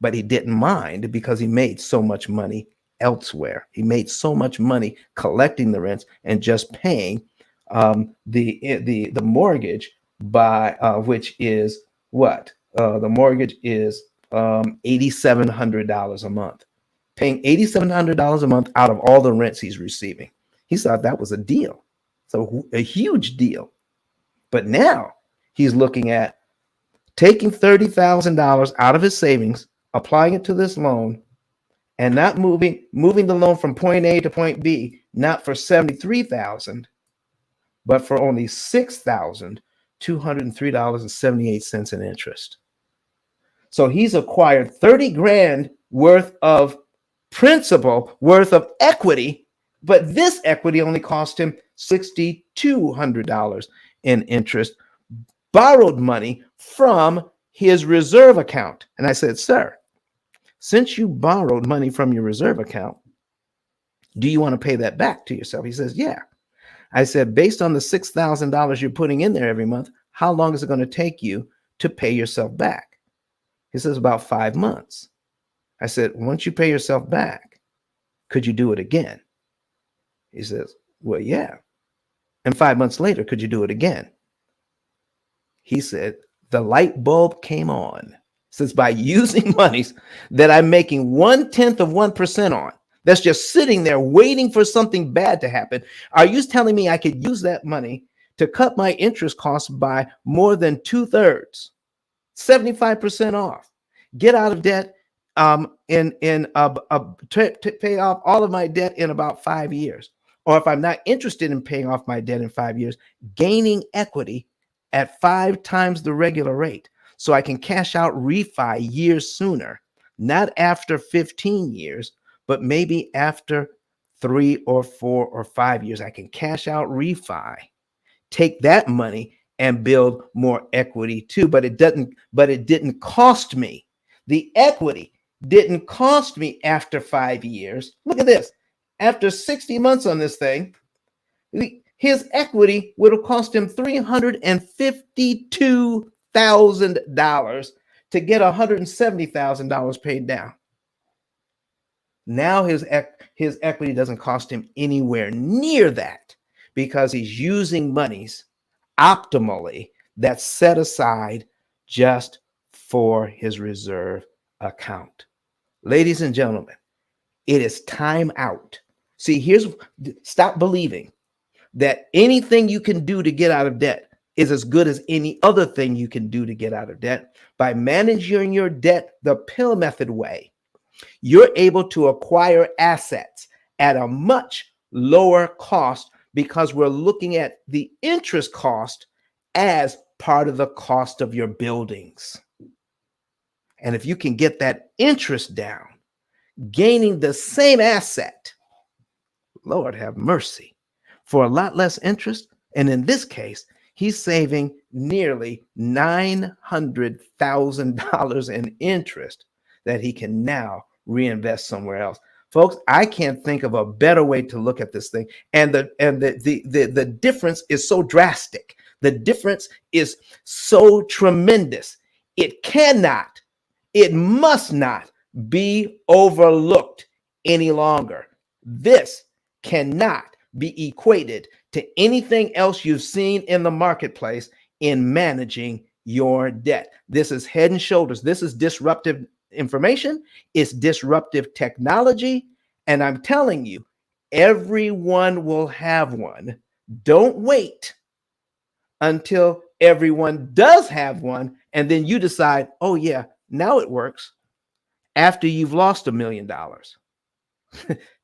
But he didn't mind because he made so much money elsewhere. He made so much money collecting the rents and just paying the mortgage by which is what? The mortgage is $8,700 a month, paying $8,700 a month out of all the rents he's receiving. He thought that was a deal. So a huge deal. But now he's looking at taking $30,000 out of his savings, applying it to this loan, and not moving the loan from point A to point B, not for $73,000, but for only $6,203.78 in interest. So he's acquired 30 grand worth of principal, worth of equity, but this equity only cost him $6,200 in interest, borrowed money from his reserve account. And I said, sir, since you borrowed money from your reserve account, do you want to pay that back to yourself? He says, yeah. I said, based on the $6,000 you're putting in there every month, how long is it going to take you to pay yourself back? He says, about 5 months. I said, once you pay yourself back, could you do it again? He says, well, yeah. And 5 months later, could you do it again? He said, the light bulb came on. Since by using monies that I'm making 0.1% on, that's just sitting there waiting for something bad to happen, are you telling me I could use that money to cut my interest costs by more than 2/3, 75% off, get out of debt, pay off all of my debt in about 5 years? Or if I'm not interested in paying off my debt in 5 years, gaining equity at 5 times the regular rate, so I can cash out refi years sooner, not after 15 years, but maybe after 3 or 4 or 5 years. I can cash out refi, take that money and build more equity too. But it didn't cost me. The equity didn't cost me after 5 years. Look at this. After 60 months on this thing, his equity would have cost him $352,000 to get $170,000 paid down. Now his equity doesn't cost him anywhere near that because he's using monies optimally that's set aside just for his reserve account. Ladies and gentlemen, it is time out. See, stop believing that anything you can do to get out of debt is as good as any other thing you can do to get out of debt. By managing your debt the P.I.L.L method way, you're able to acquire assets at a much lower cost because we're looking at the interest cost as part of the cost of your buildings. And if you can get that interest down, gaining the same asset, Lord have mercy, for a lot less interest. And in this case, he's saving nearly $900,000 in interest that he can now reinvest somewhere else. Folks, I can't think of a better way to look at this thing. And the difference is so drastic. The difference is so tremendous. It must not be overlooked any longer. This cannot be equated to anything else you've seen in the marketplace in managing your debt. This is head and shoulders. This is disruptive information. It's disruptive technology. And I'm telling you, everyone will have one. Don't wait until everyone does have one. And then you decide, oh yeah, now it works, after you've lost $1 million.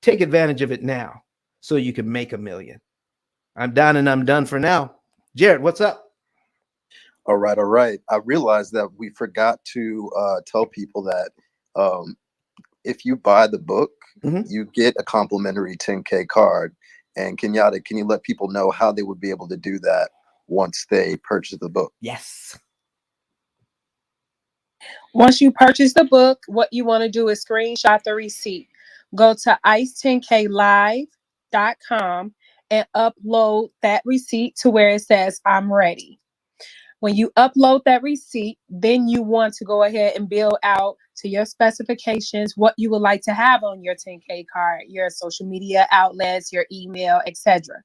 Take advantage of it now so you can make $1 million. I'm done and I'm done for now. Jared, what's up? All right. I realized that we forgot to tell people that If you buy the book, Mhm. you get a complimentary 10K card. And Kenyatta, can you let people know how they would be able to do that once they purchase the book? Yes. Once you purchase the book, what you want to do is screenshot the receipt. Go to ice10klive.com and upload that receipt to where it says I'm ready. When you upload that receipt, then you want to go ahead and build out to your specifications what you would like to have on your 10K card, your social media outlets, your email, etc.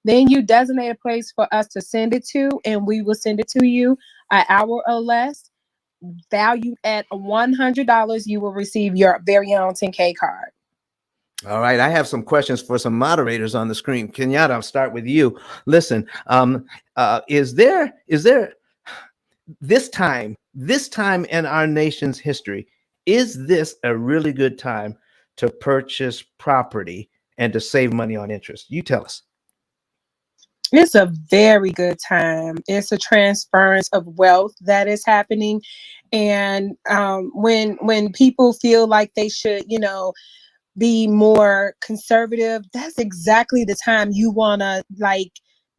Then you designate a place for us to send it to, and we will send it to you an hour or less. Valued at $100, you will receive your very own 10K card. All right, I have some questions for some moderators on the screen. Kenyatta, I'll start with you. Listen, is there this time in our nation's history, is this a really good time to purchase property and to save money on interest? You tell us. It's a very good time. It's a transference of wealth that is happening. And when people feel like they should, be more conservative, that's exactly the time you want to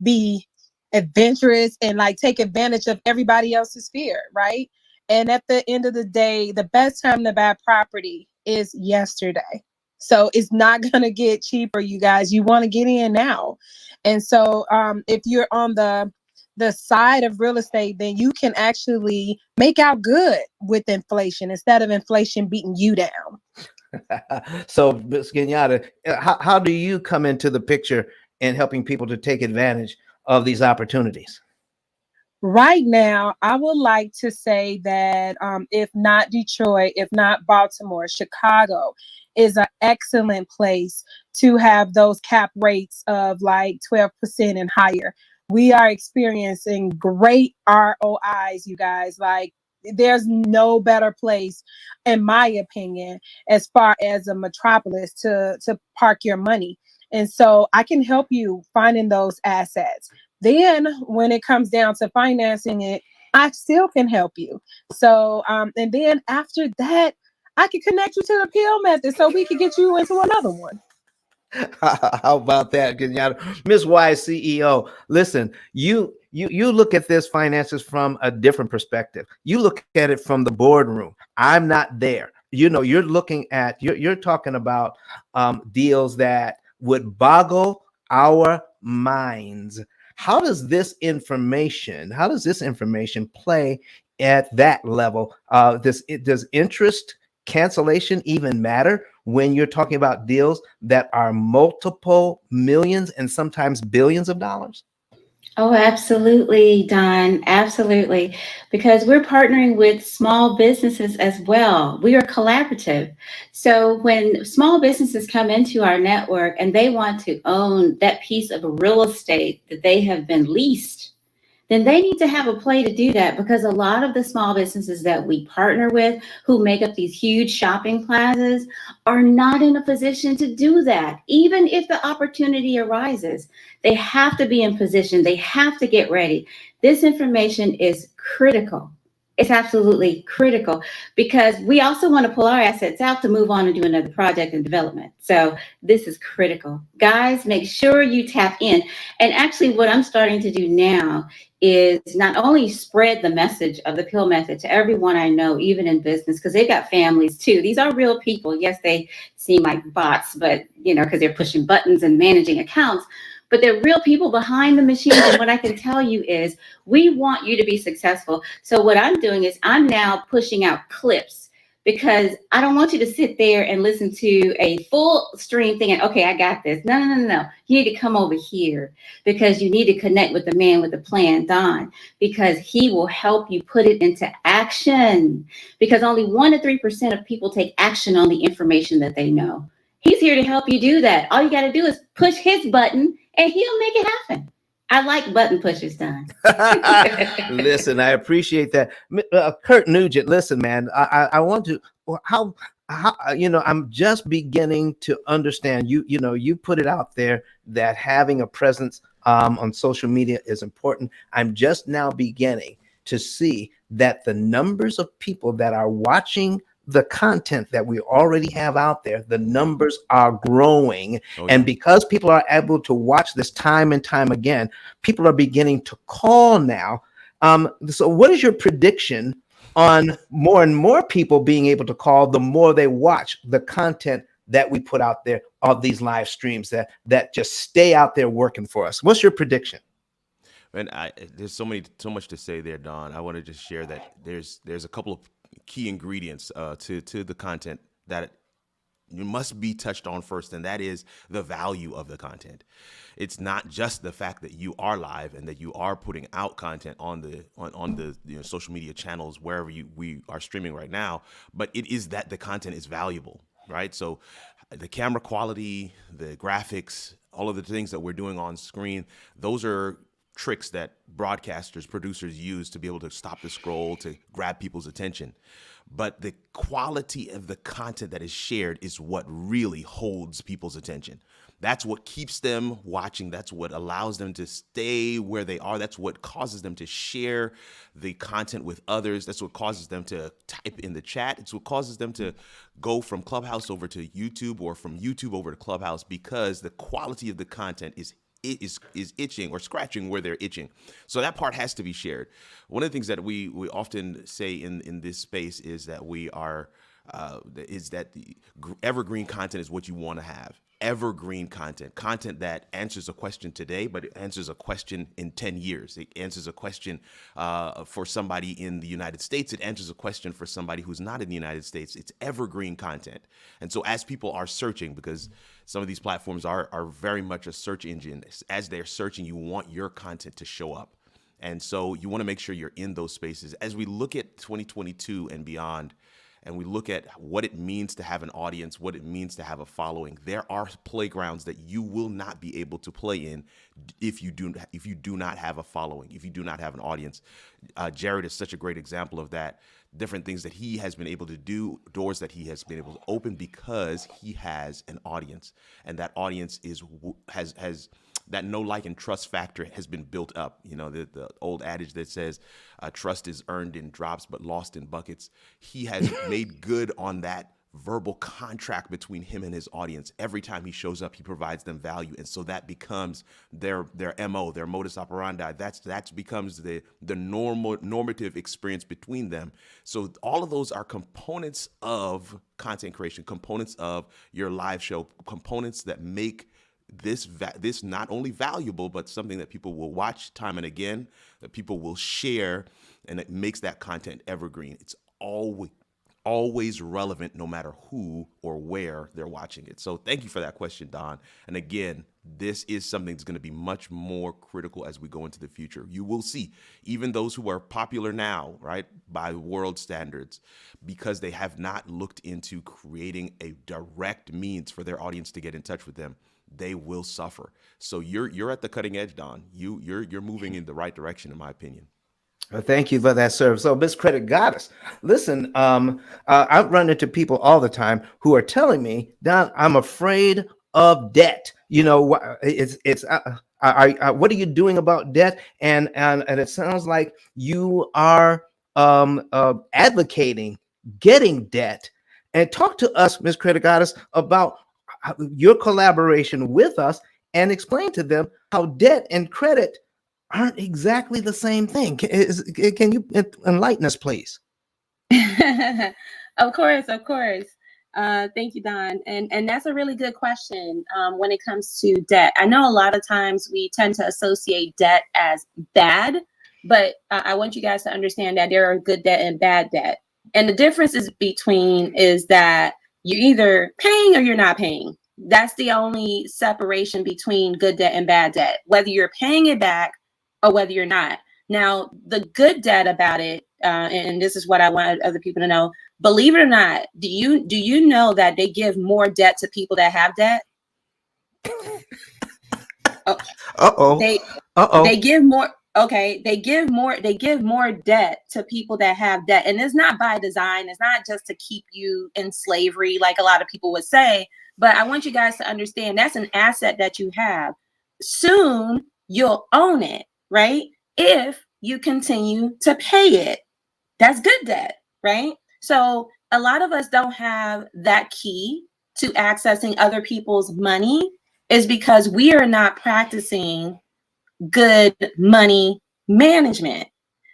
be adventurous and take advantage of everybody else's fear, right? And at the end of the day, the best time to buy property is yesterday. So it's not going to get cheaper, you guys. You want to get in now. And so if you're on the side of real estate, then you can actually make out good with inflation instead of inflation beating you down. So, Ms. Kenyatta, how do you come into the picture in helping people to take advantage of these opportunities? Right now, I would like to say that if not Detroit, if not Baltimore, Chicago is an excellent place to have those cap rates of 12% and higher. We are experiencing great ROIs, you guys. There's no better place, in my opinion, as far as a metropolis to park your money. And so I can help you finding those assets. Then when it comes down to financing it, I still can help you. So, and then after that, I can connect you to the P.I.L.L method so we can get you into another one. How about that, Kenyatta? Ms. Wise, CEO, listen, you look at this finances from a different perspective. You look at it from the boardroom. I'm not there. You're looking at, you're talking about deals that would boggle our minds. How does this information play at that level? Does interest cancellation even matter when you're talking about deals that are multiple millions and sometimes billions of dollars? Oh, absolutely, Don. Absolutely. Because we're partnering with small businesses as well. We are collaborative. So when small businesses come into our network and they want to own that piece of real estate that they have been leased, then they need to have a play to do that, because a lot of the small businesses that we partner with who make up these huge shopping plazas are not in a position to do that. Even if the opportunity arises, they have to be in position. They have to get ready. This information is critical. It's absolutely critical, because we also want to pull our assets out to move on and do another project and development. So this is critical. Guys, make sure you tap in. And actually what I'm starting to do now is not only spread the message of the P.I.L.L method to everyone I know, even in business, because they've got families too. These are real people. Yes, they seem like bots, but because they're pushing buttons and managing accounts, but they're real people behind the machines. And what I can tell you is we want you to be successful. So what I'm doing is I'm now pushing out clips, because I don't want you to sit there and listen to a full stream thinking, okay, I got this. No. You need to come over here, because you need to connect with the man with the plan, Don, because he will help you put it into action, because only 1 to 3% of people take action on the information that they know. He's here to help you do that. All you got to do is push his button and he'll make it happen. I like button pushers, Don. Listen, I appreciate that. Kurt Nugent, listen, man, I want to, how, I'm just beginning to understand you put it out there that having a presence on social media is important. I'm just now beginning to see that the numbers of people that are watching the content that we already have out there, the numbers are growing. Oh, And yeah. because people are able to watch this time and time again, people are beginning to call now. So what is your prediction on more and more people being able to call the more they watch the content that we put out there of these live streams that just stay out there working for us? What's your prediction? And there's so much to say there, Don. I want to just share that there's a couple of key ingredients to the content that must be touched on first, and that is the value of the content. It's not just the fact that you are live and that you are putting out content on the social media channels wherever we are streaming right now, but it is that the content is valuable, right? So the camera quality, the graphics, all of the things that we're doing on screen, those are tricks that broadcasters, producers use to be able to stop the scroll, to grab people's attention. But the quality of the content that is shared is what really holds people's attention. That's what keeps them watching. That's what allows them to stay where they are. That's what causes them to share the content with others. That's what causes them to type in the chat. It's what causes them to go from Clubhouse over to YouTube or from YouTube over to Clubhouse, because the quality of the content is itching or scratching where they're itching. So that part has to be shared. One of the things that we often say in this space is that the evergreen content is what you want to have. Evergreen content that answers a question today, but it answers a question in 10 years. It answers a question for somebody in the United States. It answers a question for somebody who's not in the United States. It's evergreen content. And so as people are searching, because some of these platforms are very much a search engine, as they're searching, you want your content to show up. And so you want to make sure you're in those spaces. As we look at 2022 and beyond, and we look at what it means to have an audience, what it means to have a following, there are playgrounds that you will not be able to play in if you do not have a following, if you do not have an audience. Jared is such a great example of that. Different things that he has been able to do, doors that he has been able to open because he has an audience, and that audience has that know, like, and trust factor has been built up. You know, the old adage that says trust is earned in drops but lost in buckets. He has made good on that verbal contract between him and his audience. Every time he shows up, he provides them value, and so that becomes their MO, their modus operandi. That becomes the normative experience between them. So all of those are components of content creation, components of your live show, components that make this not only valuable, but something that people will watch time and again, that people will share, and it makes that content evergreen. It's always relevant, no matter who or where they're watching it. So thank you for that question, Don. And again, this is something that's going to be much more critical as we go into the future. You will see even those who are popular now, right, by world standards, because they have not looked into creating a direct means for their audience to get in touch with them, they will suffer. So you're at the cutting edge, Don. You're moving in the right direction, in my opinion. Well, thank you for that, sir. So, Miss Credit Goddess, listen, I run into people all the time who are telling me, Don, I'm afraid of debt. You know, what are you doing about debt? And it sounds like you are advocating getting debt. And talk to us, Miss Credit Goddess, about your collaboration with us, and explain to them how debt and credit aren't exactly the same thing. Can you enlighten us, please? Of course. Thank you, Don. And that's a really good question when it comes to debt. I know a lot of times we tend to associate debt as bad, but I want you guys to understand that there are good debt and bad debt. And the difference is that you're either paying or you're not paying. That's the only separation between good debt and bad debt, whether you're paying it back or whether you're not. Now, the good debt about it, and this is what I want other people to know, believe it or not, do you know that they give more debt to people that have debt? They give more. Okay, they give more debt to people that have debt. And it's not by design. It's not just to keep you in slavery, like a lot of people would say. But I want you guys to understand that's an asset that you have. Soon you'll own it, right? If you continue to pay it. That's good debt, right? So a lot of us don't have that key to accessing other people's money is because we are not practicing good money management.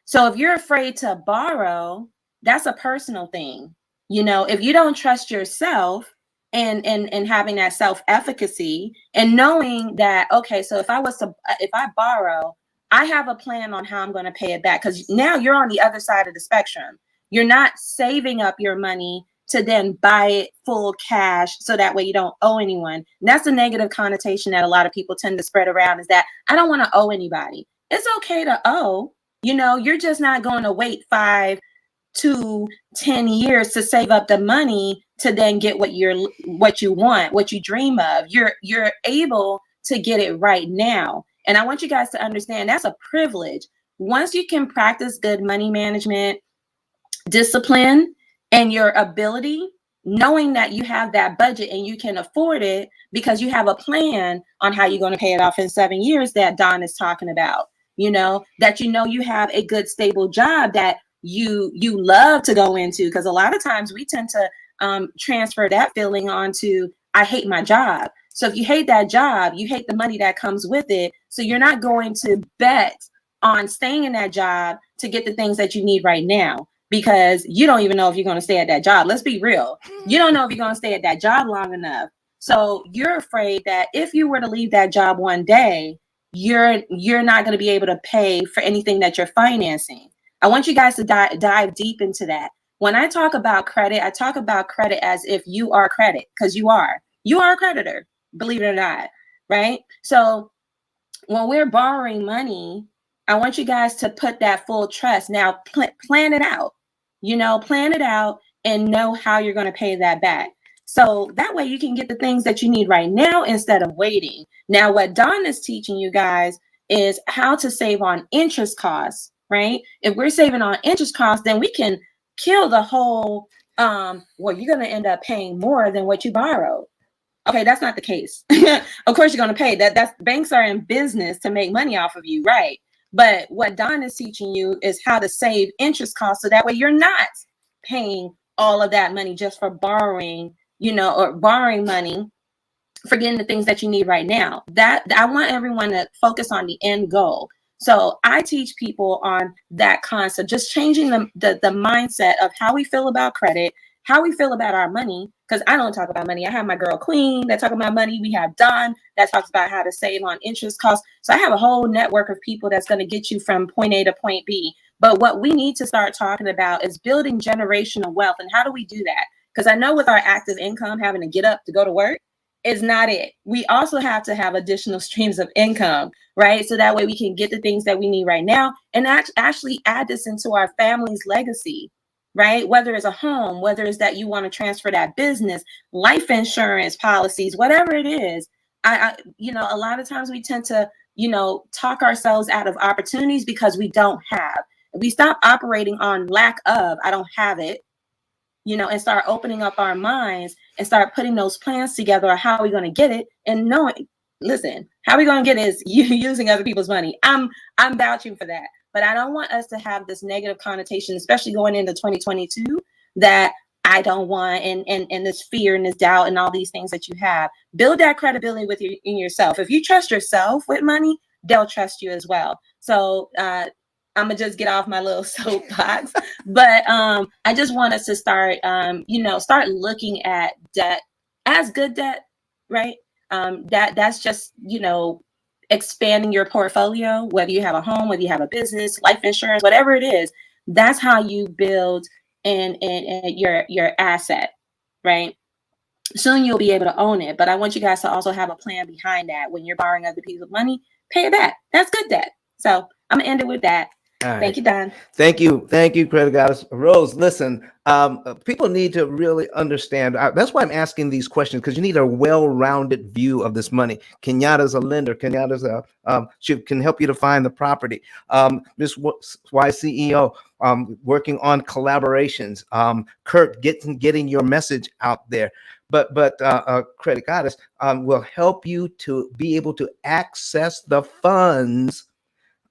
So if you're afraid to borrow, that's a personal thing. You know, if you don't trust yourself and having that self-efficacy and knowing that, okay, so if I borrow, I have a plan on how I'm going to pay it back, because now you're on the other side of the spectrum. You're not saving up your money to then buy it full cash so that way you don't owe anyone. And that's a negative connotation that a lot of people tend to spread around, is that I don't want to owe anybody. It's okay to owe. You know, you're just not going to wait 5 to 10 years to save up the money to then get what you want, what you dream of. You're able to get it right now. And I want you guys to understand that's a privilege. Once you can practice good money management, discipline, and your ability, knowing that you have that budget and you can afford it because you have a plan on how you're going to pay it off in 7 years that Don is talking about, you know, that you have a good stable job that you love to go into, because a lot of times we tend to transfer that feeling onto, I hate my job. So if you hate that job, you hate the money that comes with it. So you're not going to bet on staying in that job to get the things that you need right now, because you don't even know if you're going to stay at that job. Let's be real. You don't know if you're going to stay at that job long enough. So you're afraid that if you were to leave that job one day, you're not going to be able to pay for anything that you're financing. I want you guys to dive deep into that. When I talk about credit, I talk about credit as if you are credit, because you are a creditor, believe it or not, right? So when we're borrowing money, I want you guys to put that full trust. Now, plan it out, plan it out and know how you're going to pay that back. So that way you can get the things that you need right now instead of waiting. Now, what Don is teaching you guys is how to save on interest costs, right? If we're saving on interest costs, then we can kill the whole, well, you're going to end up paying more than what you borrowed. Okay, that's not the case. Of course, you're going to pay that. That's banks are in business to make money off of you, right? But what Don is teaching you is how to save interest costs, so that way you're not paying all of that money just for borrowing, or borrowing money for getting the things that you need right now. That I want everyone to focus on the end goal. So I teach people on that concept, just changing the mindset of how we feel about credit, how we feel about our money, because I don't talk about money. I have my girl Queen that talk about money. We have Don that talks about how to save on interest costs. So I have a whole network of people that's going to get you from point A to point B. But what we need to start talking about is building generational wealth. And how do we do that? Because I know with our active income, having to get up to go to work is not it. We also have to have additional streams of income, right? So that way we can get the things that we need right now and actually add this into our family's legacy, right? Whether it's a home, whether it's that you want to transfer that business, life insurance policies, whatever it is. A lot of times we tend to, talk ourselves out of opportunities because we don't have. If we stop operating on lack of, I don't have it, and start opening up our minds and start putting those plans together, or how are we going to get it, and knowing, listen, how we going to get it is you using other people's money. I'm vouching for that. But I don't want us to have this negative connotation, especially going into 2022, that I don't want, and this fear and this doubt and all these things that you have. Build that credibility in yourself. If you trust yourself with money, they'll trust you as well. So I'm gonna just get off my little soapbox, but I just want us to start, start looking at debt as good debt, right? That's just, expanding your portfolio, whether you have a home, whether you have a business, life insurance, whatever it is. That's how you build and your asset, right? Soon you'll be able to own it. But I want you guys to also have a plan behind that. When you're borrowing other people's money, pay it back. That's good debt. So I'm gonna end it with that. Right. Thank you, Don. Thank you, Credit Goddess. Rose, listen, people need to really understand. That's why I'm asking these questions, because you need a well-rounded view of this money. Kenyatta's a lender. Kenyatta's she can help you to find the property. Ms. Y CEO, working on collaborations. Kirk, getting your message out there. But Credit Goddess will help you to be able to access the funds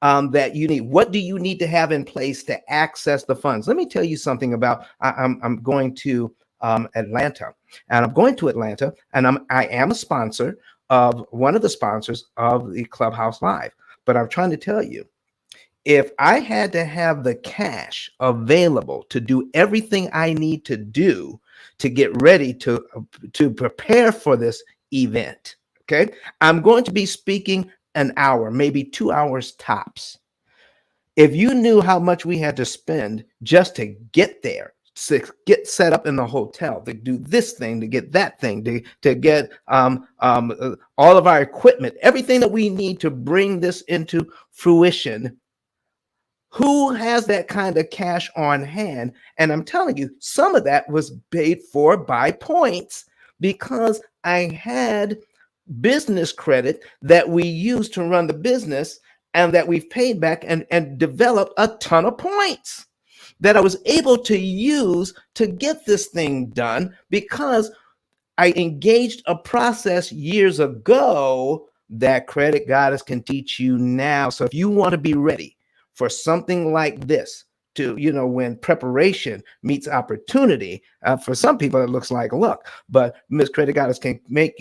that you need? What do you need to have in place to access the funds? Let me tell you something about. I'm going to Atlanta, and I'm going to Atlanta, and I am a sponsor of one of the sponsors of the Clubhouse Live. But I'm trying to tell you, if I had to have the cash available to do everything I need to do to get ready to prepare for this event, okay, I'm going to be speaking an hour, maybe 2 hours tops. If you knew how much we had to spend just to get there, to get set up in the hotel, to do this thing, to get that thing, to get all of our equipment, everything that we need to bring this into fruition, who has that kind of cash on hand? And I'm telling you, some of that was paid for by points because I had business credit that we used to run the business and that we've paid back and developed a ton of points that I was able to use to get this thing done because I engaged a process years ago that Credit Goddess can teach you now. So if you want to be ready for something like this, to, when preparation meets opportunity, for some people it looks like luck, but Miss Credit Goddess can make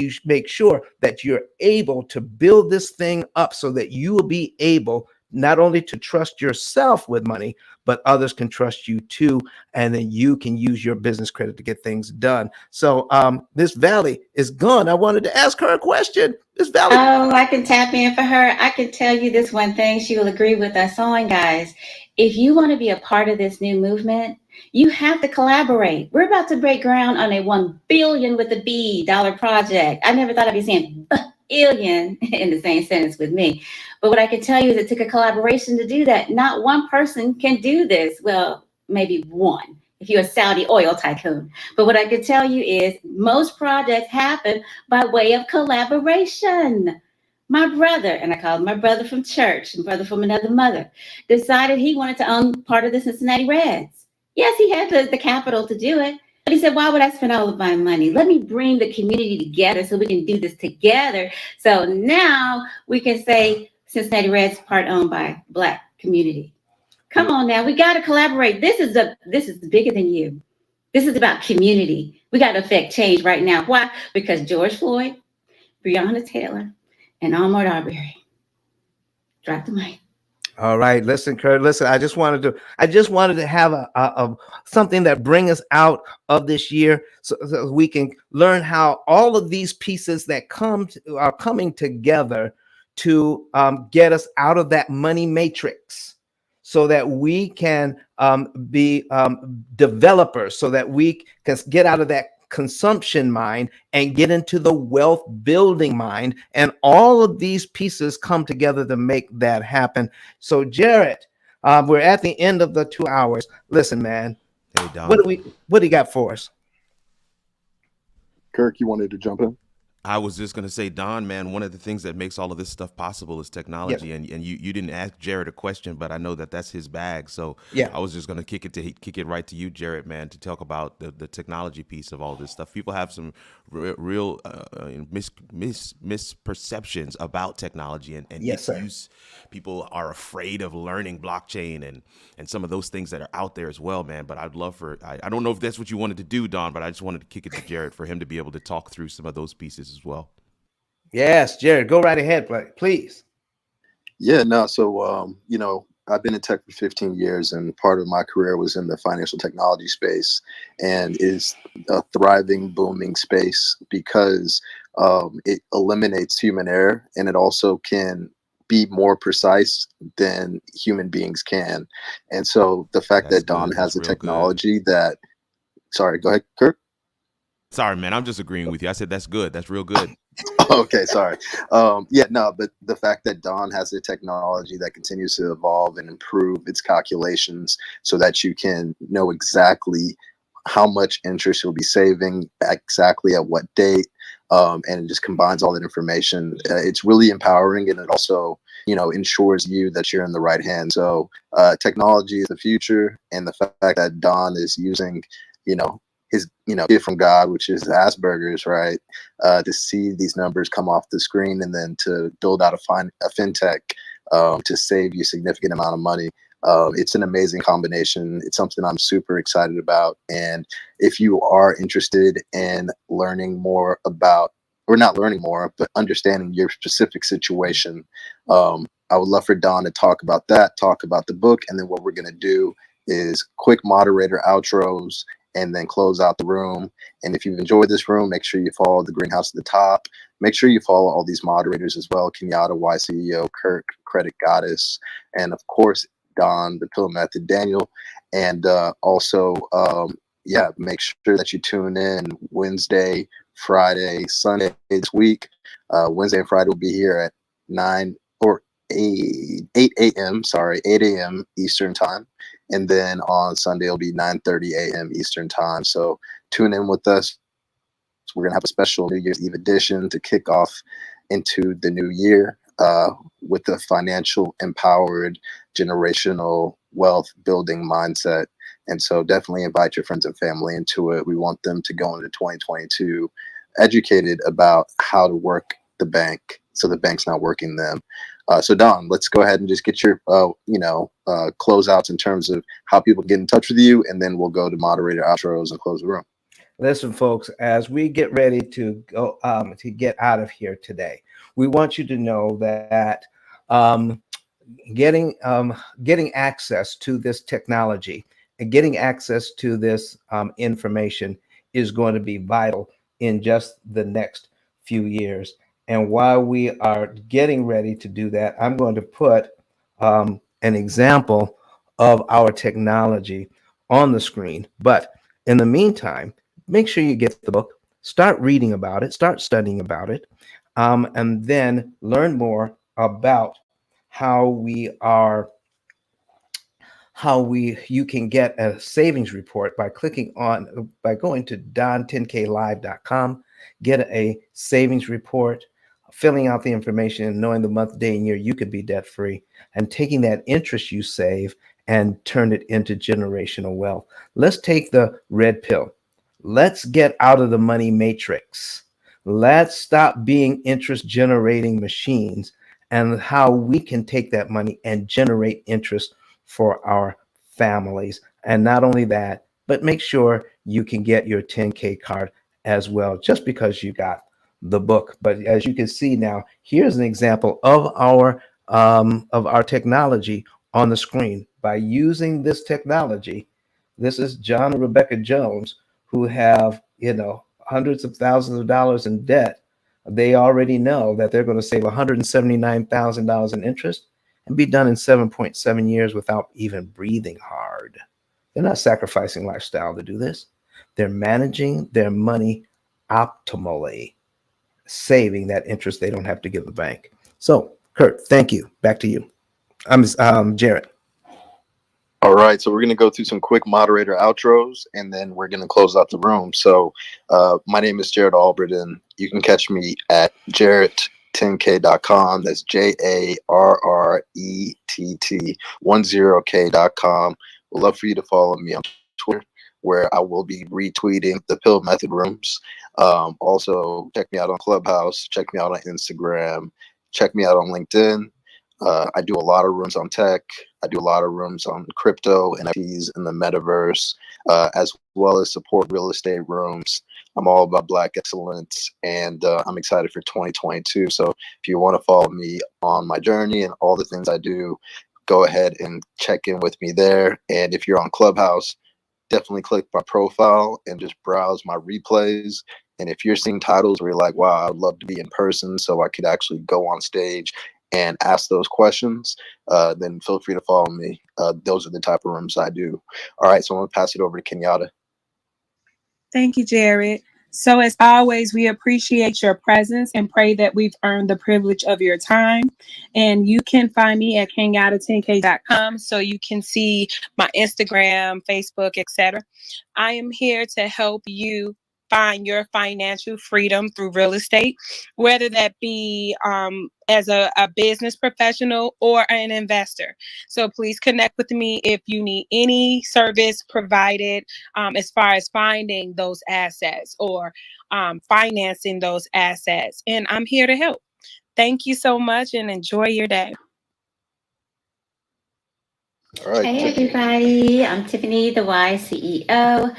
sure that you're able to build this thing up so that you will be able not only to trust yourself with money, but others can trust you too, and then you can use your business credit to get things done. So Miss Valley is gone. I wanted to ask her a question. Miss Valley. Oh, I can tap in for her. I can tell you this one thing she will agree with us on, guys. If you want to be a part of this new movement, you have to collaborate. We're about to break ground on a $1 billion with a B dollar project. I never thought I'd be saying billion in the same sentence with me. But what I can tell you is it took a collaboration to do that. Not one person can do this. Well, maybe one, if you're a Saudi oil tycoon. But what I can tell you is most projects happen by way of collaboration. My brother, and I call him my brother from church and brother from another mother, decided he wanted to own part of the Cincinnati Reds. Yes, he had the capital to do it. But he said, why would I spend all of my money? Let me bring the community together so we can do this together. So now we can say Cincinnati Reds part owned by Black community. Come on now, we got to collaborate. This is bigger than you. This is about community. We got to affect change right now. Why? Because George Floyd, Breonna Taylor, and Ahmaud Arbery. Drop the mic. All right, listen, Kurt. Listen, I just wanted to have a something that bring us out of this year, so we can learn how all of these pieces that are coming together to get us out of that money matrix, so that we can be developers, so that we can get out of that consumption mind and get into the wealth building mind. And all of these pieces come together to make that happen. So Jared, we're at the end of the 2 hours. Listen, man, hey, Don. What do you got for us? Kirk, you wanted to jump in? I was just going to say, Don, man, one of the things that makes all of this stuff possible is technology. Yes. And you didn't ask Jared a question, but I know that that's his bag. So yeah, I was just going to kick it right to you, Jared, man, to talk about the technology piece of all this stuff. People have some real misperceptions about technology, and yes, people are afraid of learning blockchain and some of those things that are out there as well, man. But I'd love I don't know if that's what you wanted to do, Don, but I just wanted to kick it to Jared for him to be able to talk through some of those pieces as well. Yes, Jared, go right ahead, please. Yeah, no. So, I've been in tech for 15 years, and part of my career was in the financial technology space, and is a thriving, booming space because it eliminates human error, and it also can be more precise than human beings can. And so the fact that Don has a technology that, sorry, go ahead, Kirk. Sorry, man, I'm just agreeing with you. I said that's good. That's real good. Okay, sorry. But the fact that Don has a technology that continues to evolve and improve its calculations so that you can know exactly how much interest you'll be saving, exactly at what date, and it just combines all that information. It's really empowering, and it also, ensures you that you're in the right hand. So technology is the future, and the fact that Don is using, his gift from God, which is Asperger's, right? To see these numbers come off the screen and then to build out a fintech to save you a significant amount of money. It's an amazing combination. It's something I'm super excited about. And if you are interested in learning more about, or not learning more, but understanding your specific situation, I would love for Don to talk about that, talk about the book, and then what we're going to do is quick moderator outros and then close out the room. And if you've enjoyed this room, make sure you follow the greenhouse at the top. Make sure you follow all these moderators as well: Kenyatta, YCEO, Kirk, Credit Goddess, and of course, Don, the Pill Method, Daniel. And also, yeah, make sure that you tune in Wednesday, Friday, Sunday this week. Wednesday and Friday will be here at 9 or 8 a.m. Sorry, 8 a.m. Eastern time. And then on Sunday, it'll be 9:30 a.m. Eastern time. So tune in with us. We're going to have a special New Year's Eve edition to kick off into the new year with the financial empowered generational wealth building mindset. And so definitely invite your friends and family into it. We want them to go into 2022 educated about how to work the bank so the bank's not working them. So Don, let's go ahead and just get your closeouts in terms of how people get in touch with you, and then we'll go to moderator outros and close the room. Listen, folks, as we get ready to go to get out of here today, we want you to know that getting access to this technology and getting access to this information is going to be vital in just the next few years. And while we are getting ready to do that, I'm going to put an example of our technology on the screen. But in the meantime, make sure you get the book, start reading about it, start studying about it, and then learn more about how you can get a savings report by going to don10klive.com, get a savings report, filling out the information, and knowing the month, day, and year you could be debt free, and taking that interest you save and turn it into generational wealth. Let's take the red pill. Let's get out of the money matrix. Let's stop being interest generating machines, and how we can take that money and generate interest for our families. And not only that, but make sure you can get your 10K card as well, just because you got the book. But as you can see now, here's an example of our technology on the screen. By using this technology, this is John and Rebecca Jones, who have hundreds of thousands of dollars in debt. They already know that they're going to save $179,000 in interest and be done in 7.7 years without even breathing hard. They're not sacrificing lifestyle to do this. They're managing their money optimally, saving that interest they don't have to give the bank. So, Kurt, thank you. Back to you. I'm Jared. All right, so we're going to go through some quick moderator outros, and then we're going to close out the room. So my name is Jared Alberton. You can catch me at jarrett10k.com. That's JARRETT10k.com. We'd love for you to follow me on Twitter, where I will be retweeting the Pill Method rooms. Also, check me out on Clubhouse. Check me out on Instagram. Check me out on LinkedIn. I do a lot of rooms on tech. I do a lot of rooms on crypto, NFTs, and the metaverse, as well as support real estate rooms. I'm all about Black excellence, and I'm excited for 2022. So if you want to follow me on my journey and all the things I do, go ahead and check in with me there. And if you're on Clubhouse, definitely click my profile and just browse my replays. And if you're seeing titles where you're like, wow, I'd love to be in person so I could actually go on stage and ask those questions, then feel free to follow me. Those are the type of rooms I do. All right, so I'm going to pass it over to Kenyatta. Thank you, Jared. So as always, we appreciate your presence and pray that we've earned the privilege of your time. And you can find me at kingout10k.com so you can see my Instagram, Facebook, etc. I am here to help you find your financial freedom through real estate, whether that be as a business professional or an investor. So please connect with me if you need any service provided as far as finding those assets or financing those assets. And I'm here to help. Thank you so much and enjoy your day. All right. Hey, everybody. I'm Tiffany, the Y CEO.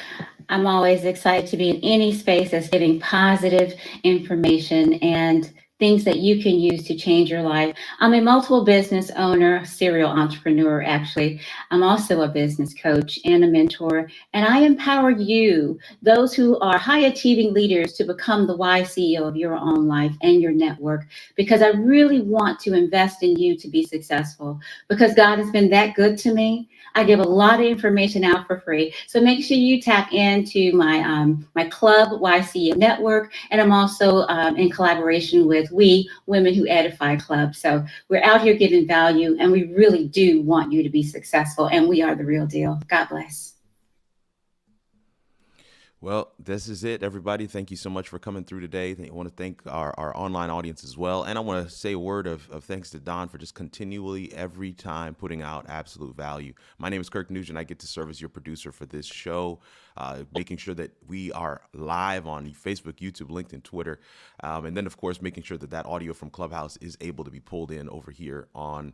I'm always excited to be in any space that's giving positive information and things that you can use to change your life. I'm a multiple business owner, serial entrepreneur, actually. I'm also a business coach and a mentor, and I empower you, those who are high achieving leaders, to become the Y CEO of your own life and your network, because I really want to invest in you to be successful, because God has been that good to me. I give a lot of information out for free. So make sure you tap into my club, YCO Network, and I'm also in collaboration with We Women Who Edify Club. So we're out here giving value, and we really do want you to be successful, and we are the real deal. God bless. Well, this is it, everybody. Thank you so much for coming through today. I want to thank our online audience as well. And I want to say a word of thanks to Don for just continually, every time, putting out absolute value. My name is Kirk Nugent. I get to serve as your producer for this show, making sure that we are live on Facebook, YouTube, LinkedIn, Twitter. And then, of course, making sure that that audio from Clubhouse is able to be pulled in over here on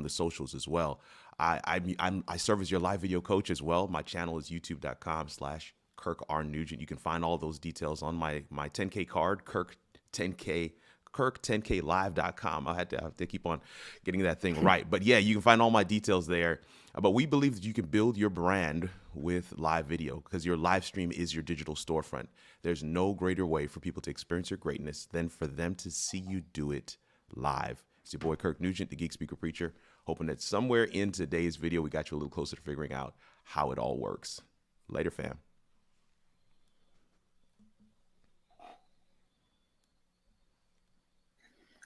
the socials as well. I serve as your live video coach as well. My channel is youtube.com/Kirk R. Nugent. You can find all those details on my 10K card, Kirk10KLive.com. I have to keep on getting that thing right. But yeah, you can find all my details there. But we believe that you can build your brand with live video, because your live stream is your digital storefront. There's no greater way for people to experience your greatness than for them to see you do it live. It's your boy Kirk Nugent, the Geek Speaker Preacher, hoping that somewhere in today's video we got you a little closer to figuring out how it all works. Later, fam.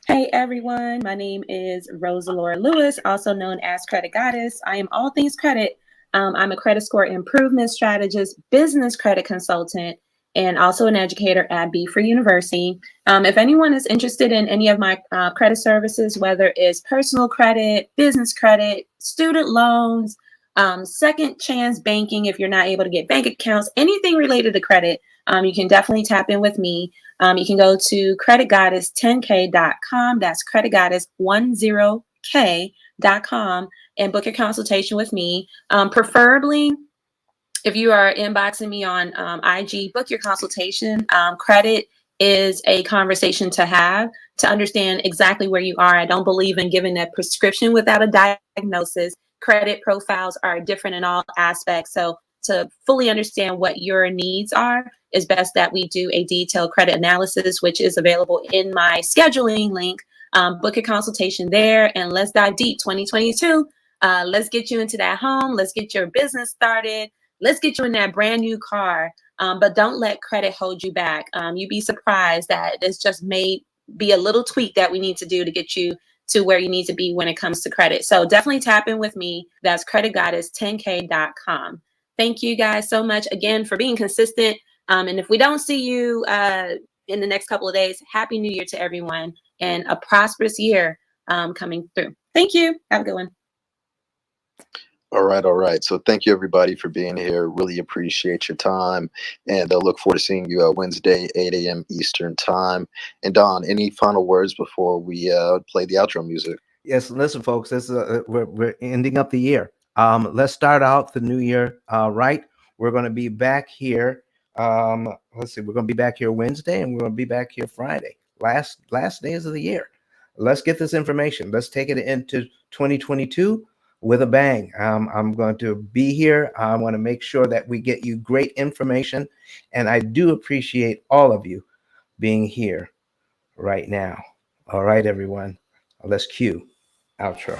Hey everyone, my name is Rosa Laura Lewis, also known as Credit Goddess. I am all things credit. I'm a credit score improvement strategist, business credit consultant, and also an educator at BRRRR University. If anyone is interested in any of my credit services, whether it's personal credit, business credit, student loans, second chance banking, if you're not able to get bank accounts, anything related to credit, you can definitely tap in with me. You can go to creditgoddess10k.com. That's creditgoddess10k.com and book your consultation with me. Preferably, if you are inboxing me on IG, book your consultation. Credit is a conversation to have to understand exactly where you are. I don't believe in giving a prescription without a diagnosis. Credit profiles are different in all aspects. So to fully understand what your needs are, it's best that we do a detailed credit analysis, which is available in my scheduling link. Book a consultation there, and let's dive deep. 2022, let's get you into that home. Let's get your business started. Let's get you in that brand new car. But don't let credit hold you back. You'd be surprised that it's just may be a little tweak that we need to do to get you to where you need to be when it comes to credit. So definitely tap in with me. That's creditgoddess10k.com. Thank you guys so much again for being consistent. And if we don't see you in the next couple of days, Happy New Year to everyone and a prosperous year coming through. Thank you. Have a good one. All right. So thank you, everybody, for being here. Really appreciate your time. And I look forward to seeing you Wednesday, 8 a.m. Eastern time. And Don, any final words before we play the outro music? Yes, listen, folks, this is we're ending up the year. Let's start out the new year right. We're going to be back here. Let's see, we're going to be back here Wednesday, and we're going to be back here Friday. Last days of the year. Let's get this information. Let's take it into 2022 with a bang. I'm going to be here. I want to make sure that we get you great information, and I do appreciate all of you being here right now. All right, everyone. Let's cue outro.